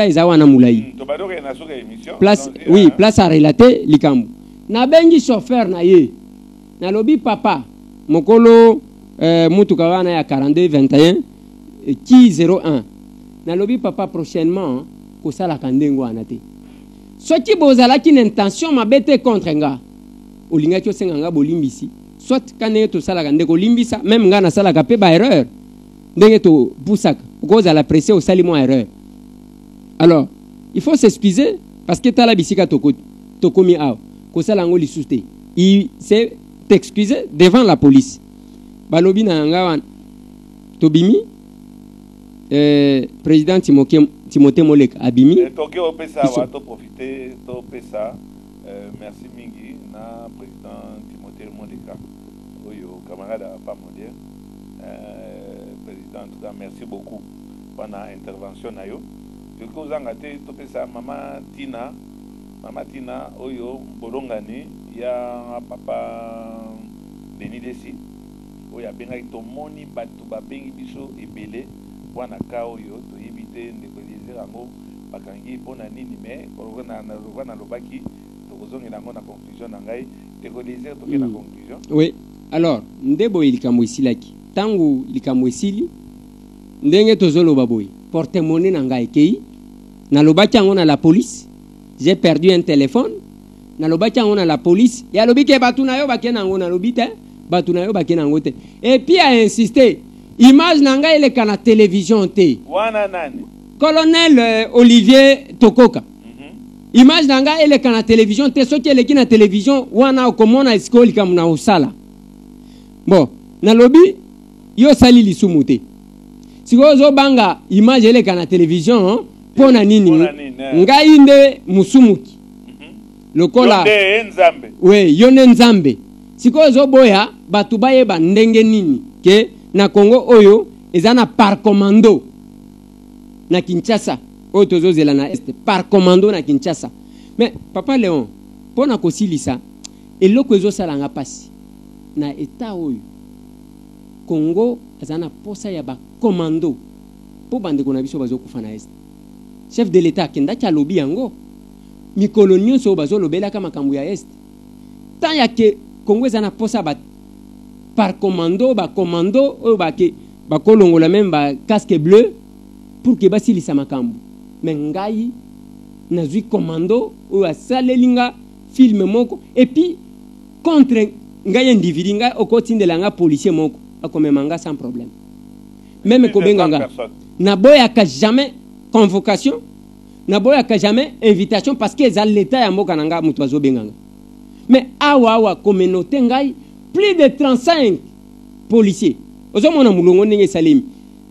Speaker 3: eza wana mulai place oui place a relater likambu na bengi chauffeur na ye na lobi papa mokolo mutuka wana ya 4221 ki 01 na lobi papa prochainement ko sala kandengo wana te soki bozala ki intention mabete contre nga olinga ki osenga nga bolimbisi soit kane to sala kandeko limbisa même nga na sala ka pe ba erreur ndenge to busaka koza la presser au salimo erreur. Alors, il faut s'excuser parce que tala bisika tokomi aw ko sala ngo lisuste. Il s'est excusé devant la police. Balobi na ngawan tobimi président Timothée Molek abimi.
Speaker 2: Toki opesa wa to profiter to pesa merci mingi na président Timothée Molek. Oyo camarade pas mondial. Président, en tout cas, merci beaucoup pour l'intervention. Je vous en maman Tina, Oyo, Bolongani, il y a papa Denis Desi, où il y a bien tout le monde, Batouba Bengi Biso et Belé, pour un cas Oyo, pour éviter de colliser en haut, Bakangi, pour un nini, mais pour un lobaki, pour vous en avoir la conclusion, de colliser la conclusion.
Speaker 3: Oui, alors, Ndebo il kamwisi laki. Tangu likambo esili ndenge tozoloba boy porte-monnaie na ngai kei na lobaki yango na la police j'ai perdu un téléphone na lobaki yango na la police ya lobi ke batu na yo bakena yango na lobi te batu na yo bakena yango te et puis a insisté image na ngai eleka na télévision te
Speaker 2: wana nani
Speaker 3: colonel Olivier Tokoka image na ngai eleka na télévision te soki eleki na télévision wana okomona esiko likamu na osala bon na lobi yo sali lisumu te sikoyo ozobanga image eleka na télévision pona nini ngai nde musumuki lokola
Speaker 2: nzambe
Speaker 3: we yone nzambe sikoyo zoboya batu bayeba ndenge nini ke na Congo oyo ezana par commando na Kinshasa oyo tozozela na este par commando na Kinshasa. Mais papa Léon pona kosilisa eloko ezosalanga pasi na eta oyo Congo azana posa ya ba commando po bandeko na biso bazokufa na este chef de l'état kenda cha lobi yango mikolo nyonso bazolobela kama makambo ya este tant ya ke Congo ezana posa ba par commando ba commando oyo ba ke ba kolongola même ba casque bleu pour que basilisa makambo. Mais ngai nazui commando oyo asalelinga film moko et puis contre ngai individu ngai okotindela nga policier moko akomemanga sans problème. Même kobenganga na boyaka jamais convocation na boyaka jamais invitation parce que ezal l'état ya mboka nanga mutu azobenganga. Mais awa communauté ngai plus de 35 policiers ozomona mulongo ndenge salimi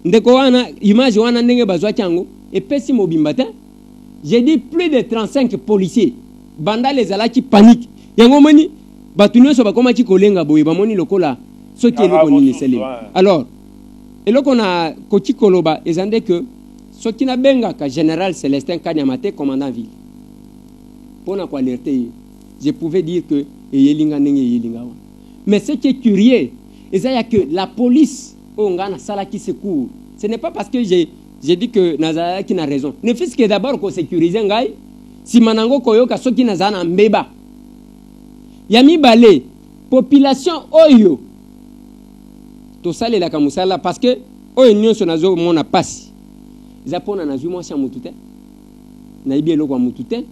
Speaker 3: ndeko wana image wana ndenge bazwa chango et pesi mobimba te. J'ai dit plus de 35 policiers banda les alaki panique yango moni batu nyonso bakoma ci kolenga boye bamoni lokola soki eloko nini salimi. Alors eloko na kochi koloba ezande que soki na benga ka général Célestin Kanyamate commandant ville pona ko alerter je pouvais dire que yelinga ndenge yelinga wa. Mais ce qui est curieux c'est que la police ongana salaki secours. Ce n'est pas parce que j'ai dit que Nazara qui n'a raison. Ne fût-ce que d'abord qu'on sécurise ngai si manango koyoka soki nazana mbeba yami balé population oyo to sale la kamusala parce que oyo nyonso nazo mona pasi zapona nazwi mwasi mutu te na ibi eloko mutu te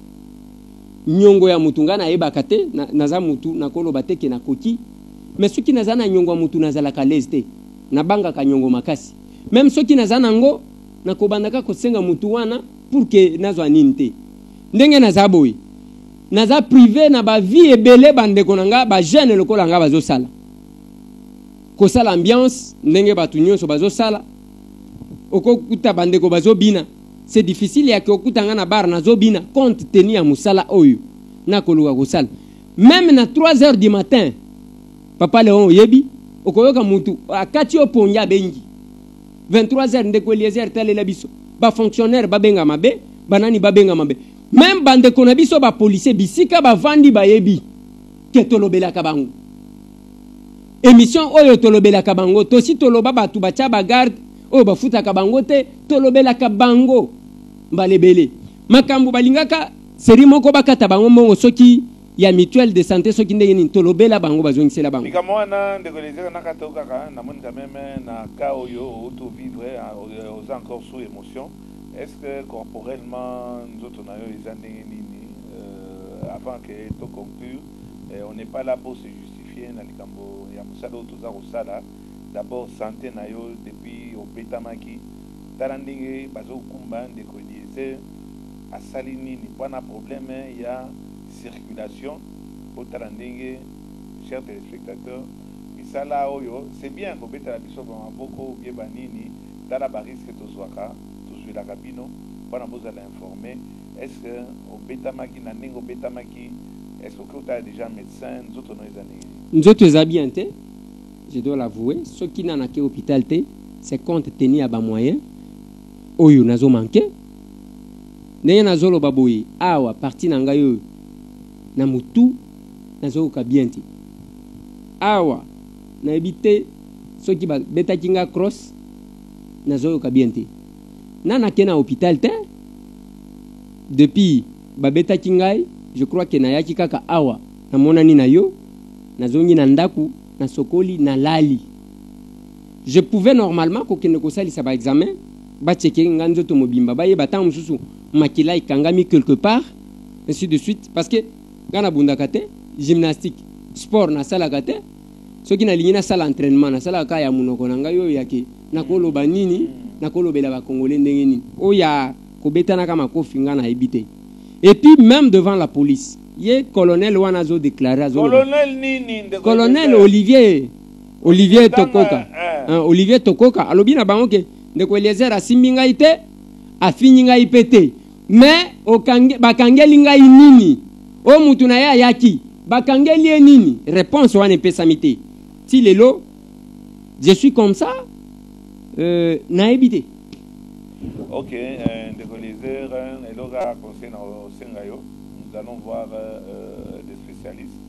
Speaker 3: nyongo ya mutu ngana yebaka te naza mutu nakoloba te ke na koki. Mais soki nazana nyongo mutu nazala kaleste na banga ka nyongo makasi même soki nazana ngo nakobandaka kosenga mutu wana pour que nazwa ninte ndenge naza boy naza privé na ba vie ebele bandeko nanga ba jeune lokola nga bazo sala ko sala ambiance ndenge batu nyonso bazo sala okokuta bandeko bazo bina c'est difficile ya kokuta nga na bar nazo bina compte tenu ya musala oyo na koluka ko sala même na 3h du matin papa Léon yebi okoyoka mutu akati oponja bengi 23h ndeko Eliezer talela biso ba fonctionnaire babenga mabe banani babenga mabe même bandeko na biso ba policier bisika ba vandi ba yebi ke tolobela kabango émission oyo tolobela kabango tosi toloba batu bacha ba garde oyo bafuta kabango te tolobela kabango balebele makambo balingaka seri moko bakata bango mongo soki ya mutuelle de santé soki ndenge ni tolobela bango bazongisela bango
Speaker 2: likamwana ndeko Eliezer nakatoka na moni quand même na cas oyo auto vivre aux encore sous émotion. Est-ce que corporellement nous autres na yo ezandenge nini avant que to conclure on n'est pas là pour se justifier na likambo ya musala otoza kosala. D'abord santé na yo depuis obetamaki tala ndenge bazokumba ndeko Eliezer asali nini mpona problème ya circulation pour talandenge chers téléspectateurs misala oyo c'est bien ko betala biso ba maboko bien banini tala ba risque tozwaka tozwela kabino mpona bozala informé. Est-ce que au betamaki na ndenge betamaki est-ce que tu as déjà médecin nous autres
Speaker 3: nzoto eza bien te je dois l'avouer ceux qui n'en a que hôpital te c'est compte tenu à ba moyen oyo nazo manqué ndenge nazolo baboyi awa parti na ngai oyo na mutu nazoka bien te awa na ebite soki ba betaki nga cross nazoka bien te nana ke na hôpital te depuis ba betaki ngai je crois que na yaki kaka awa na monani na yo nazongi na ndaku na sokoli na lali. Je pouvais normalement ko kende ko salisa ba examen ba checker nga nzoto mobimba ba yeba tan mususu makila ikangami quelque part ainsi de suite parce que gana bundaka te gymnastique sport na sala kate soki na lingina sala entraînement na sala ka ya munoko na ngayo yake nakoloba nini nakolobela ba congolais ndenge nini oya kobetana kama kofi nga na ebite. Et puis même devant la police ye colonel wanazo déclaré
Speaker 2: colonel nini
Speaker 3: colonel Olivier Tokoka Olivier Tokoka alobi na bango ke ndeko Eliezer asimbi ngai te afini ngai pete mais bakangeli ngai nini o mutu na ya yaki bakangeli nini réponse wana epesami te ti lelo je suis comme ça nayebi te.
Speaker 2: Ok, décoliseur, et là, conseil au Sengayo, nous allons voir des spécialistes.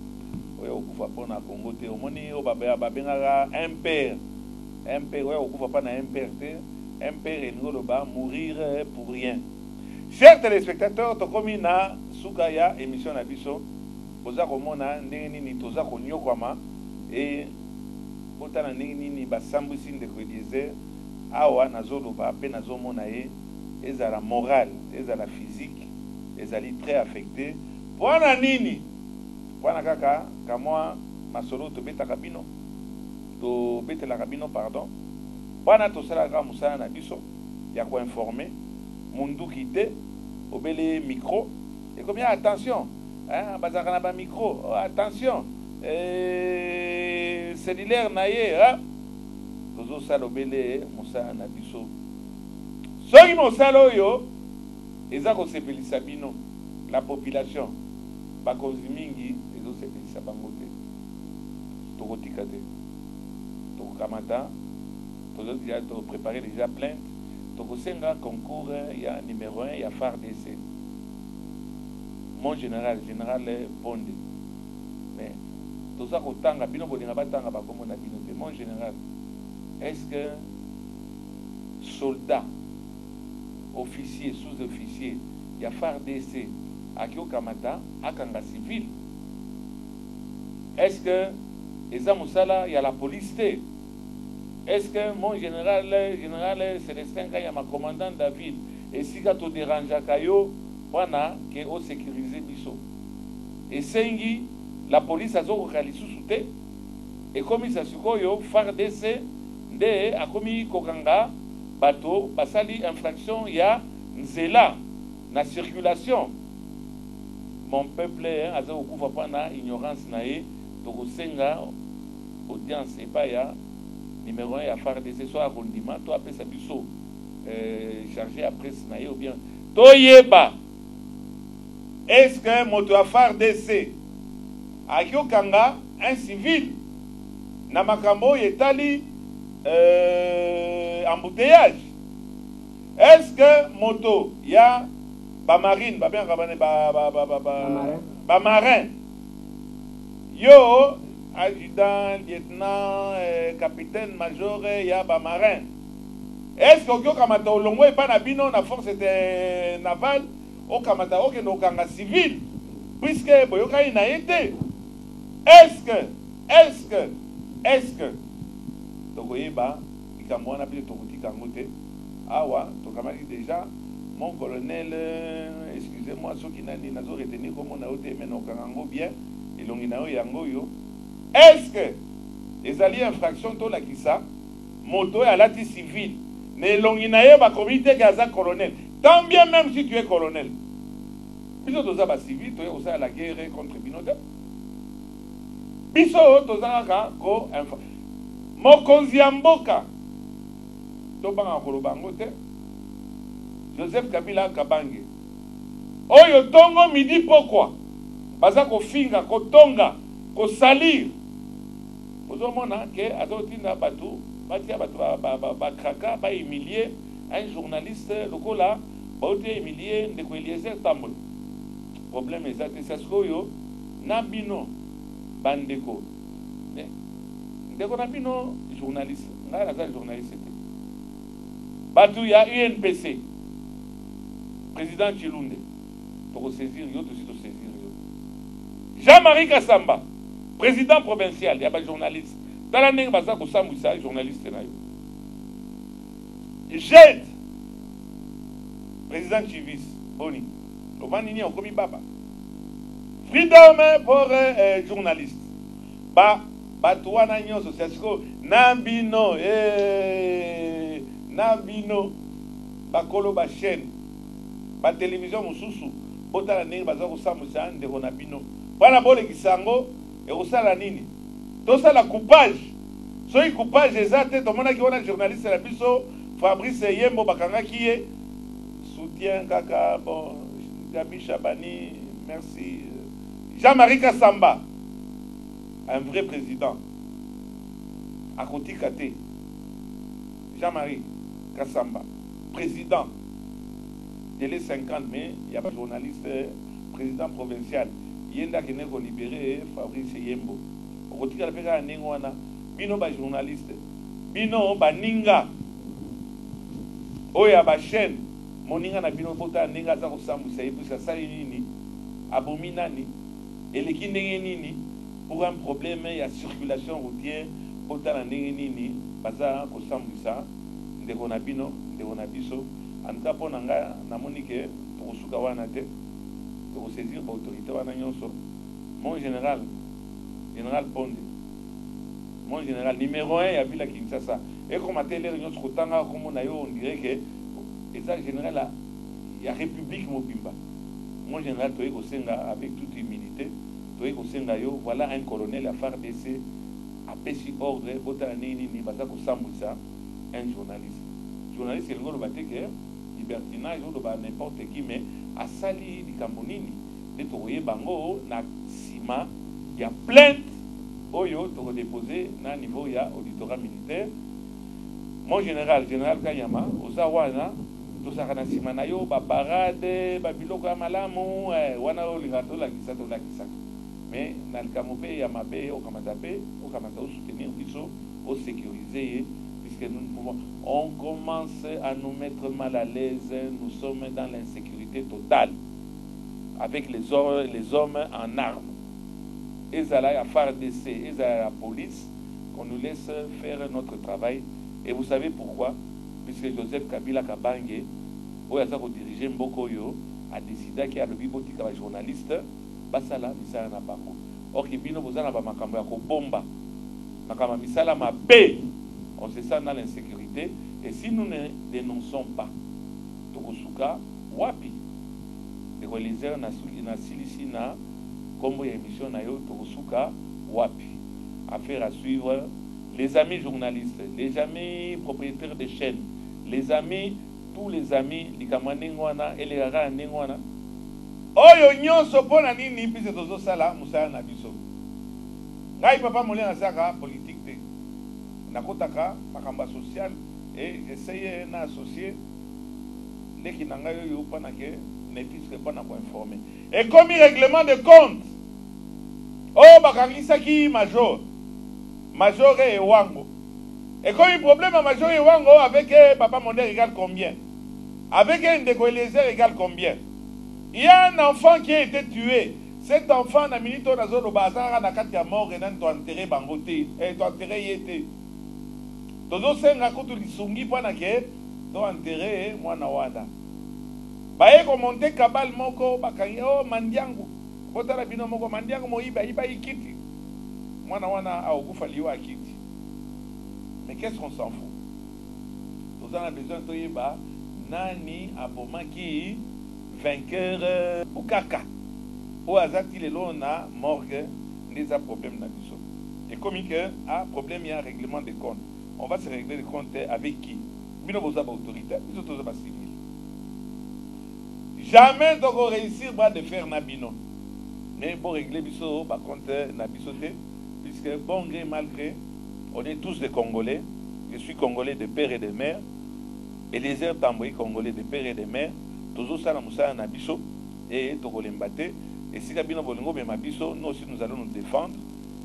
Speaker 2: Oui, au Koufapon à Congo, au Moni, au Babea, Babengara, un père, oui, au Koufapon à un père, et nous le bas, mourir pour rien. Chers téléspectateurs, Tokomi na Sukaya, émission Nabiso, Boza Komona, Nini, Toza Konyokwama, et Botana Nini, Basambusin de Crédiseur. Awa nazoloba pe nazomona ye ezala morale ezala physique ezali très affecté pona nini pona kaka kamwa masolo to betaka bino to betela bino pardon pona to sala ka musala na biso ya ko informer mundu kite obele micro et combien attention hein bazaka na ba micro oh, attention cellulaire na ye hein tozo salobele mosala na biso soki mosala oyo eza kosepelisa bino la population bakonzi mingi ezosepelisa bango te tokotika te tokokamata topréparer déjà plainte tokosenga concours ya numéro 1 ya FARDC mon général Bonde mais toza kotanga bino bolinga batanga bakombo na bino te mon général. Est-ce que soldats, officiers, sous-officiers, il y a FARDC, Akio Kamata, Akanga civil? Est-ce que les Amoussala, il y a la police? Est-ce que mon général Célestin, il y a ma commandant David, et si tu déranges à Kayo, voilà, qui est sécurisé Bisso. Et Sengi, la police a souté, et comme il s'est FARDC, de akomi kokanga bato basali infraction ya nzela na circulation mon peuple aza okufa pana ignorance na ye tokosenga audience epa ya numéro 1 ya FARDC so akondima to apesa biso chargé à presse na ye ou bien toyeba est-ce que moto ya FARDC akiokanga un civil na makambo yetali embouteillage? Est-ce que moto ya ba marine ba bien ba marin yo adjudant lieutenant capitaine major ya ba marin est-ce que yo kamata olongo e pa na bino na force navale o kamata o kendo kanga civil puisque boyoka ina été est-ce que tokoyeba ikamwana pe tokotika ngote awa tokamaki déjà mon colonel excusez-moi soki nani nazo retenir comme on a été mais nokango bien elongi na yo yango yo est-ce que ezali infraction to la kisa moto ya lati civil ne elongi na yo ba comité kaza colonel tant bien même si tu es colonel biso toza ba civil to yosa la guerre contre binote biso tozanga ko mokonzi ya mboka tobanga koloba ngo te Joseph Kabila Kabange oyo tongo midi pokwa baza kofinga kotonga kosalir ozomona ke azotinda bato batia bato bakraka ba humilier un journaliste lokola baote humilier ndeko Eliezer Tambolo problème ezate saskoyo na bino bandeko ndeko na bino journaliste ngai naza journaliste te bato ya UNPC président Chilunde pour saisir yo aussi to saisir yo Jean-Marie Kassamba président provincial ya ba journaliste tala ndenge baza kosambwisa journaliste na yo JED président Chivis boni obani ni okomi baba freedom pour journaliste bato wana nyonso sasiko nambino bakolo ba chaîne ba télévision mususu botala ndenge baza kosambwisa ndeko na bino wana bolekisa yango ekosala nini tosala coupage soki coupage eza te tomonaki wana journaliste na biso Fabrice Yembo bakangaki ye soutien, Kaka, bon, Gabi Chabani, merci. Jean-Marie Kassamba, un vrai président. À côté Kate. Jean-Marie Kassamba, président. Télé 50, mais il y a pas de journaliste, président provincial. Il y a qui n'est libéré, Fabrice Yembo. Au côté de la Ningwana, Bino ba journaliste. Bino ba Ninga. Oya ba chaîne. Moninga na Bino Bota Ninga za kosambu sa yebu sa sali nini. Abominani. Et les Kinenini, pour un problème, il y a circulation routière. Bota na Nini, baza kosambu sa. Ndeko na Bino, ndeko na Biso. En tout cas, pour nga na monique pour suka wana te pour saisir l'autorité wana nyonso. Mon général Ponde, mon général numéro 1 à Villa Kinshasa. Et comme à télé nyonso kotanga comme on a yo on dirait que ça général là il y a République Mobimba. Mon général toi kosenga avec toute humilité, toi kosenga yo voilà un colonel à FARDC a péché ordre bota nini ni baza ko sambisa un journaliste. Journaliste c'est le gros baté que libertinage ou n'importe qui mais à sali di Cambonini de toye bango na sima il y a plainte oyo to déposer na niveau ya auditorat militaire. Mon général Kanyama ozawana to sakana sima na yo ba parade ba biloko ya malamu wana olingato la kisa mais na likamope ya mabe o kamata o soutenir biso o sécuriser puisque nous pouvons, on commence à nous mettre mal à l'aise, nous sommes dans l'insécurité totale, avec les hommes en armes. Et ça là, à FARDC, et ça la police, qu'on nous laisse faire notre travail. Et vous savez pourquoi? Puisque Joseph Kabila Kabange, où il a dirigé Mbokoyo, a décidé qu'il y a le bibotique avec journaliste, Basala, Misala Nabango. Or, Kibino, vous avez Makambo Yako Bomba, Makama Misala Mabé. On se sent dans l'insécurité. Et si nous ne dénonçons pas Tokosuka, Wapi, les religieux na silisi na kombo ya émission na yo Tokosuka, Wapi. Affaire à suivre. Les amis journalistes, les amis propriétaires de chaînes, les amis, tous les amis, les Kamaningwana et les Rara Ningwana. Oyo nyonso pona nini pise tozo sala musala na biso. Ngai papa molé na saka politique. Nakotaka makamba social et essayer na associer les qui n'ont pas eu pas n'étisque pas informer. Et comme il règlement de compte, oh bakangisa major et Wango. Et comme il problème à major et Wango avec papa Mondé égale combien? Avec un décoilisé égale combien? Il y a un enfant qui a été tué. Cet enfant n'a minute dans zone bazar na katia mort et nan to enterrer bangoté et to enterrer yété. Tozo senga kutu lisungi pana ke do enterrer mwana wada. Baye ko monter kabal moko bakangi o mandiangu. Botala bino moko mandiangu mo iba ikiti. Mwana wana akufa liwa akiti. Mais qu'est-ce qu'on s'en fout? Tozo a besoin to yeba nani abomaki vainqueur Bukaka. Ou azati lelo na morgue des problèmes na biso. Et comme il y a un problème, il y a un règlement de compte. On va se régler les comptes avec qui? Bino boza ba autorité, biso toza ba civil. Jamais donc on réussir bras de fer na bino. Mais bon régler biso ba compte na biso te puisque bon gré mal gré, on est tous des Congolais. Je suis Congolais de père et de mère. Et les airs tamboui Congolais de père et de mère. Tozo sala musala na biso et tokolembate. Et si la bino bolingo be mabiso, nous aussi nous allons nous défendre.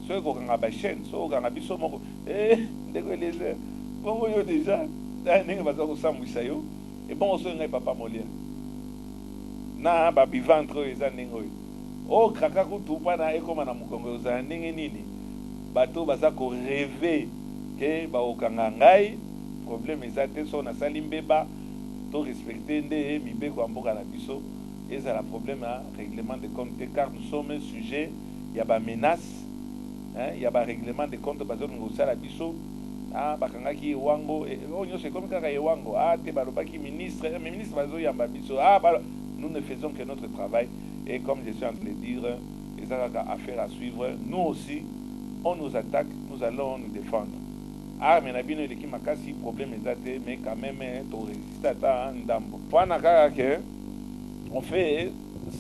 Speaker 2: Ceux qui ont une chaîne, ceux qui ont un biso, les airs. Bon, yo déjà, et bon, on se papa Molière. Na babi ventre, les années. Oh, krakaku tout pas na ekoma na mukongo za ndenge nini. Bato bazako rêver que ba okanga ngai, problème ezate so na salimbeba, to respecter nde mibeko amboka na biso. Et c'est le problème à règlement de compte car nous sommes un sujet, il y a des menaces, il y a des règlements de compte basé sur la biso. Ah, bakangaki wango, c'est comme quand wango. Ah, te balobaki ministre, mais ministre bazo yamba biso. Ah, nous ne faisons que notre travail. Et comme je suis en train de dire, les affaires à suivre. Nous aussi, on nous attaque, nous allons nous défendre. Ah, mais nabino il qui m'a cassé problème exacté, mais quand même to résister à ndambo. Pana kaka que on fait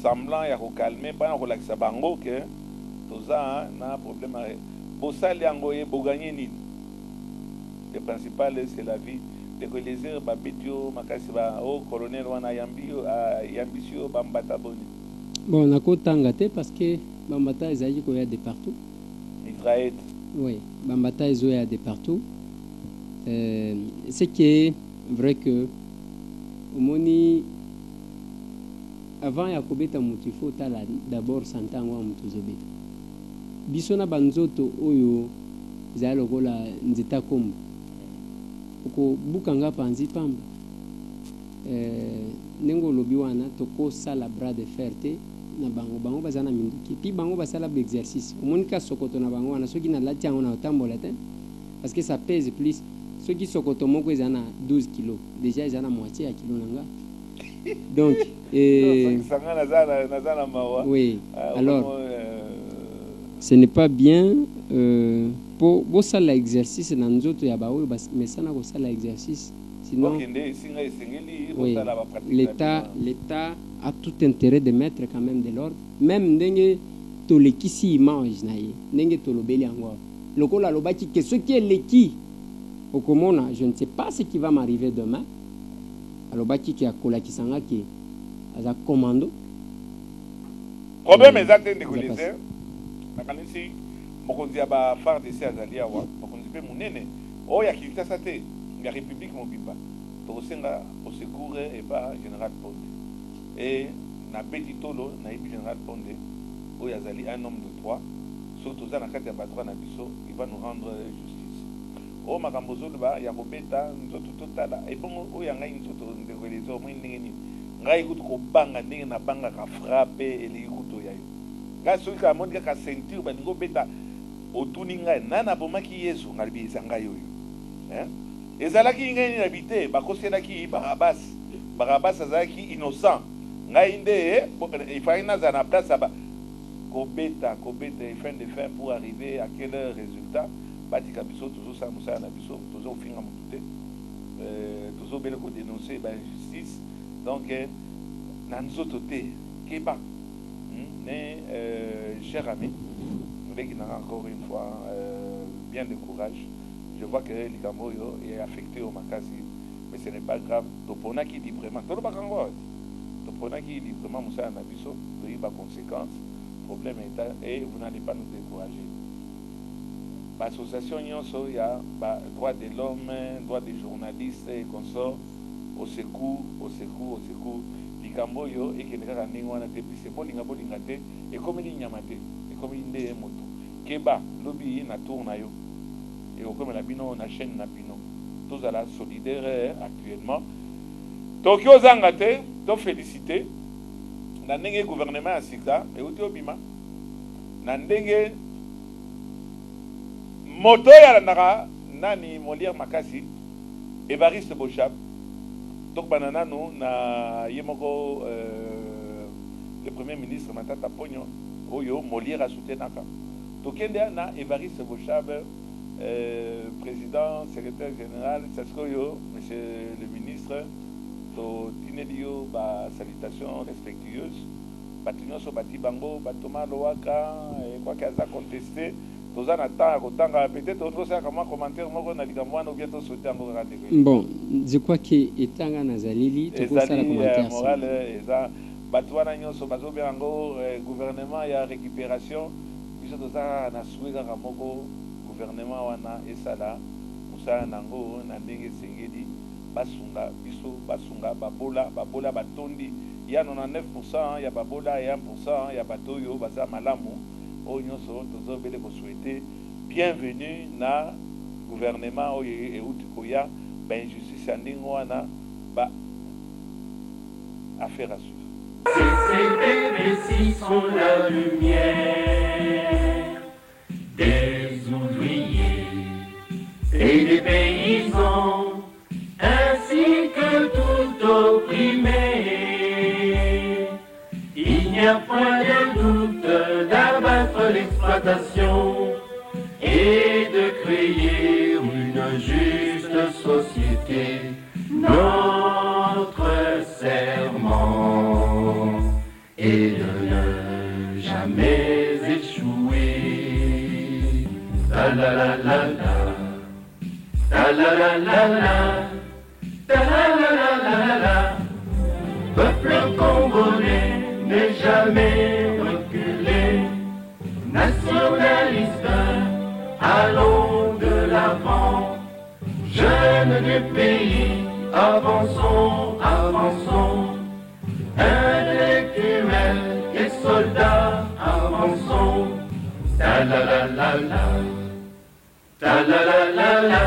Speaker 2: semblant ya ko calmer, pas on relaxer bango que toza na problème pour ça les angoye pour gagner ni. Le principal c'est la vie. De religieux babitio makasi ba au colonel wana yambio yambisio bambata boni.
Speaker 3: Bon, on a kotanga te parce que bambata ezali ko ya de partout.
Speaker 2: Mitraillette.
Speaker 3: Oui, bambata ezoya de partout. C'est qui est vrai que au moni avant ya kobeta mutu faut tala d'abord santango wa mutu zobeta. Bisona banzoto oyo ezali lokola nzita kombo. Oko bukanga panzi pamba. Nengo lobi wana toko sala bras de fer te na bango bazana minduki pi bango basala exercice omonika sokoto na bango wana soki na lati yango na otambola te parce que ça pèse plus soki sokoto moko ezana 12 kg déjà ezana moitié ya kilo nanga donc oui alors ce n'est pas bien pour bosala exercice na nzoto ya baoyo mais sana kosala exercice sinon oui, l'État a tout intérêt de mettre quand même de l'ordre. Même ndenge tolekisi image na ye, ndenge tolobeli yango. Lokola lobaki que ce qui est leki okomona, je ne sais pas ce qui va m'arriver demain. Alobaki ki akola kisanga ki aza commando.
Speaker 2: Problème exact de colisée. Na kanisi mokonzi ba phare de Azali awa, mokonzi pe munene. O ya kilita sate. La République mobimba tosenga au secours et pas général Pondé et na betitolo na ibi général Pondé o yazali un homme de droit surtout za na kati ya batwa na biso il va nous rendre justice o makambozo ba ya kobeta nzoto totala et bon o ya ngai nzoto ndeko les hommes ndenge ngai kutu ko banga ndenge na banga ka frappe et les kutu ya yo ga soki ka monika ka ceinture ba ndingo beta otuni ngai nana bomaki Yesu ngalibi ezanga yo hein. Ezalaki ngeni habité bakoselaki Barabas azalaki innocent ngai nde il fallait na za na place ba kobeta fin de fin pour arriver à quel résultat batika biso toujours ça musa na biso toujours finga mutute toujours bele ko dénoncer ba injustice donc na nzoto te keba cher ami avec encore une fois bien de courage. Je vois que Ligamboyo est affecté au Makasi, mais ce n'est pas grave. Topona qui librement, tout le monde Topona qui librement, Moussa Nabiso, il y a des conséquences, problème et vous n'allez pas nous décourager. L'association il y a droit de l'homme, droit des journalistes et consorts, au secours. Ligamboyo et qui n'est pas c'est bon, Lingate, et comme il n'y a pas et comme il n'y a pas Keba, lobby, na tournayo. Et comme la bino na chaîne na bino tous à la solidaire actuellement Tokyo Zangate to féliciter na ndenge gouvernement à Sika et Otobima na ndenge moto ya naka nani Molière Makasi Évariste Bochab donc banana no na yemoko le premier ministre Matata Pogno oyo Molière a soutenaka tokende na Évariste Bochab président, secrétaire général, monsieur le ministre, Tinelio, salutations respectueuses, Batinyo so bati bango, Batoma Loaka, quoi qu'il a contesté, tous en attendant, peut-être on doit comment commentaire, moi on a dit que moi nous bientôt souhaiter encore rater.
Speaker 3: Bon, je crois que Etanga Nazalili, tout ça la commentaire.
Speaker 2: Moral, ça, Batouana Nyoso, Bazoberango, gouvernement, il y a récupération, puis tout ça, on a souhaité à Moko. Gouvernement wana esala musala nango na ndenge sengeli basunga biso basunga babola batondi ya 99% ya babola ya 1% ya batoyo baza malamu o nyonso tozobele ko souhaiter bienvenue na gouvernement o euti koya ba injustice ndingo wana ba affaire à suivre.
Speaker 1: Ces bébés sont la lumière des ouvriers et des paysans, ainsi que tout opprimé. Il n'y a point de doute d'abattre l'exploitation et de créer une juste société, notre serment est de ne jamais échouer. La la la la la, la la la la la, la la la la la la. Peuple congolais n'est jamais reculé, nationaliste, allons de l'avant, jeunes du pays, avançons, avançons, intellectuels et soldats, avançons, ta la la la la, ta la la la la.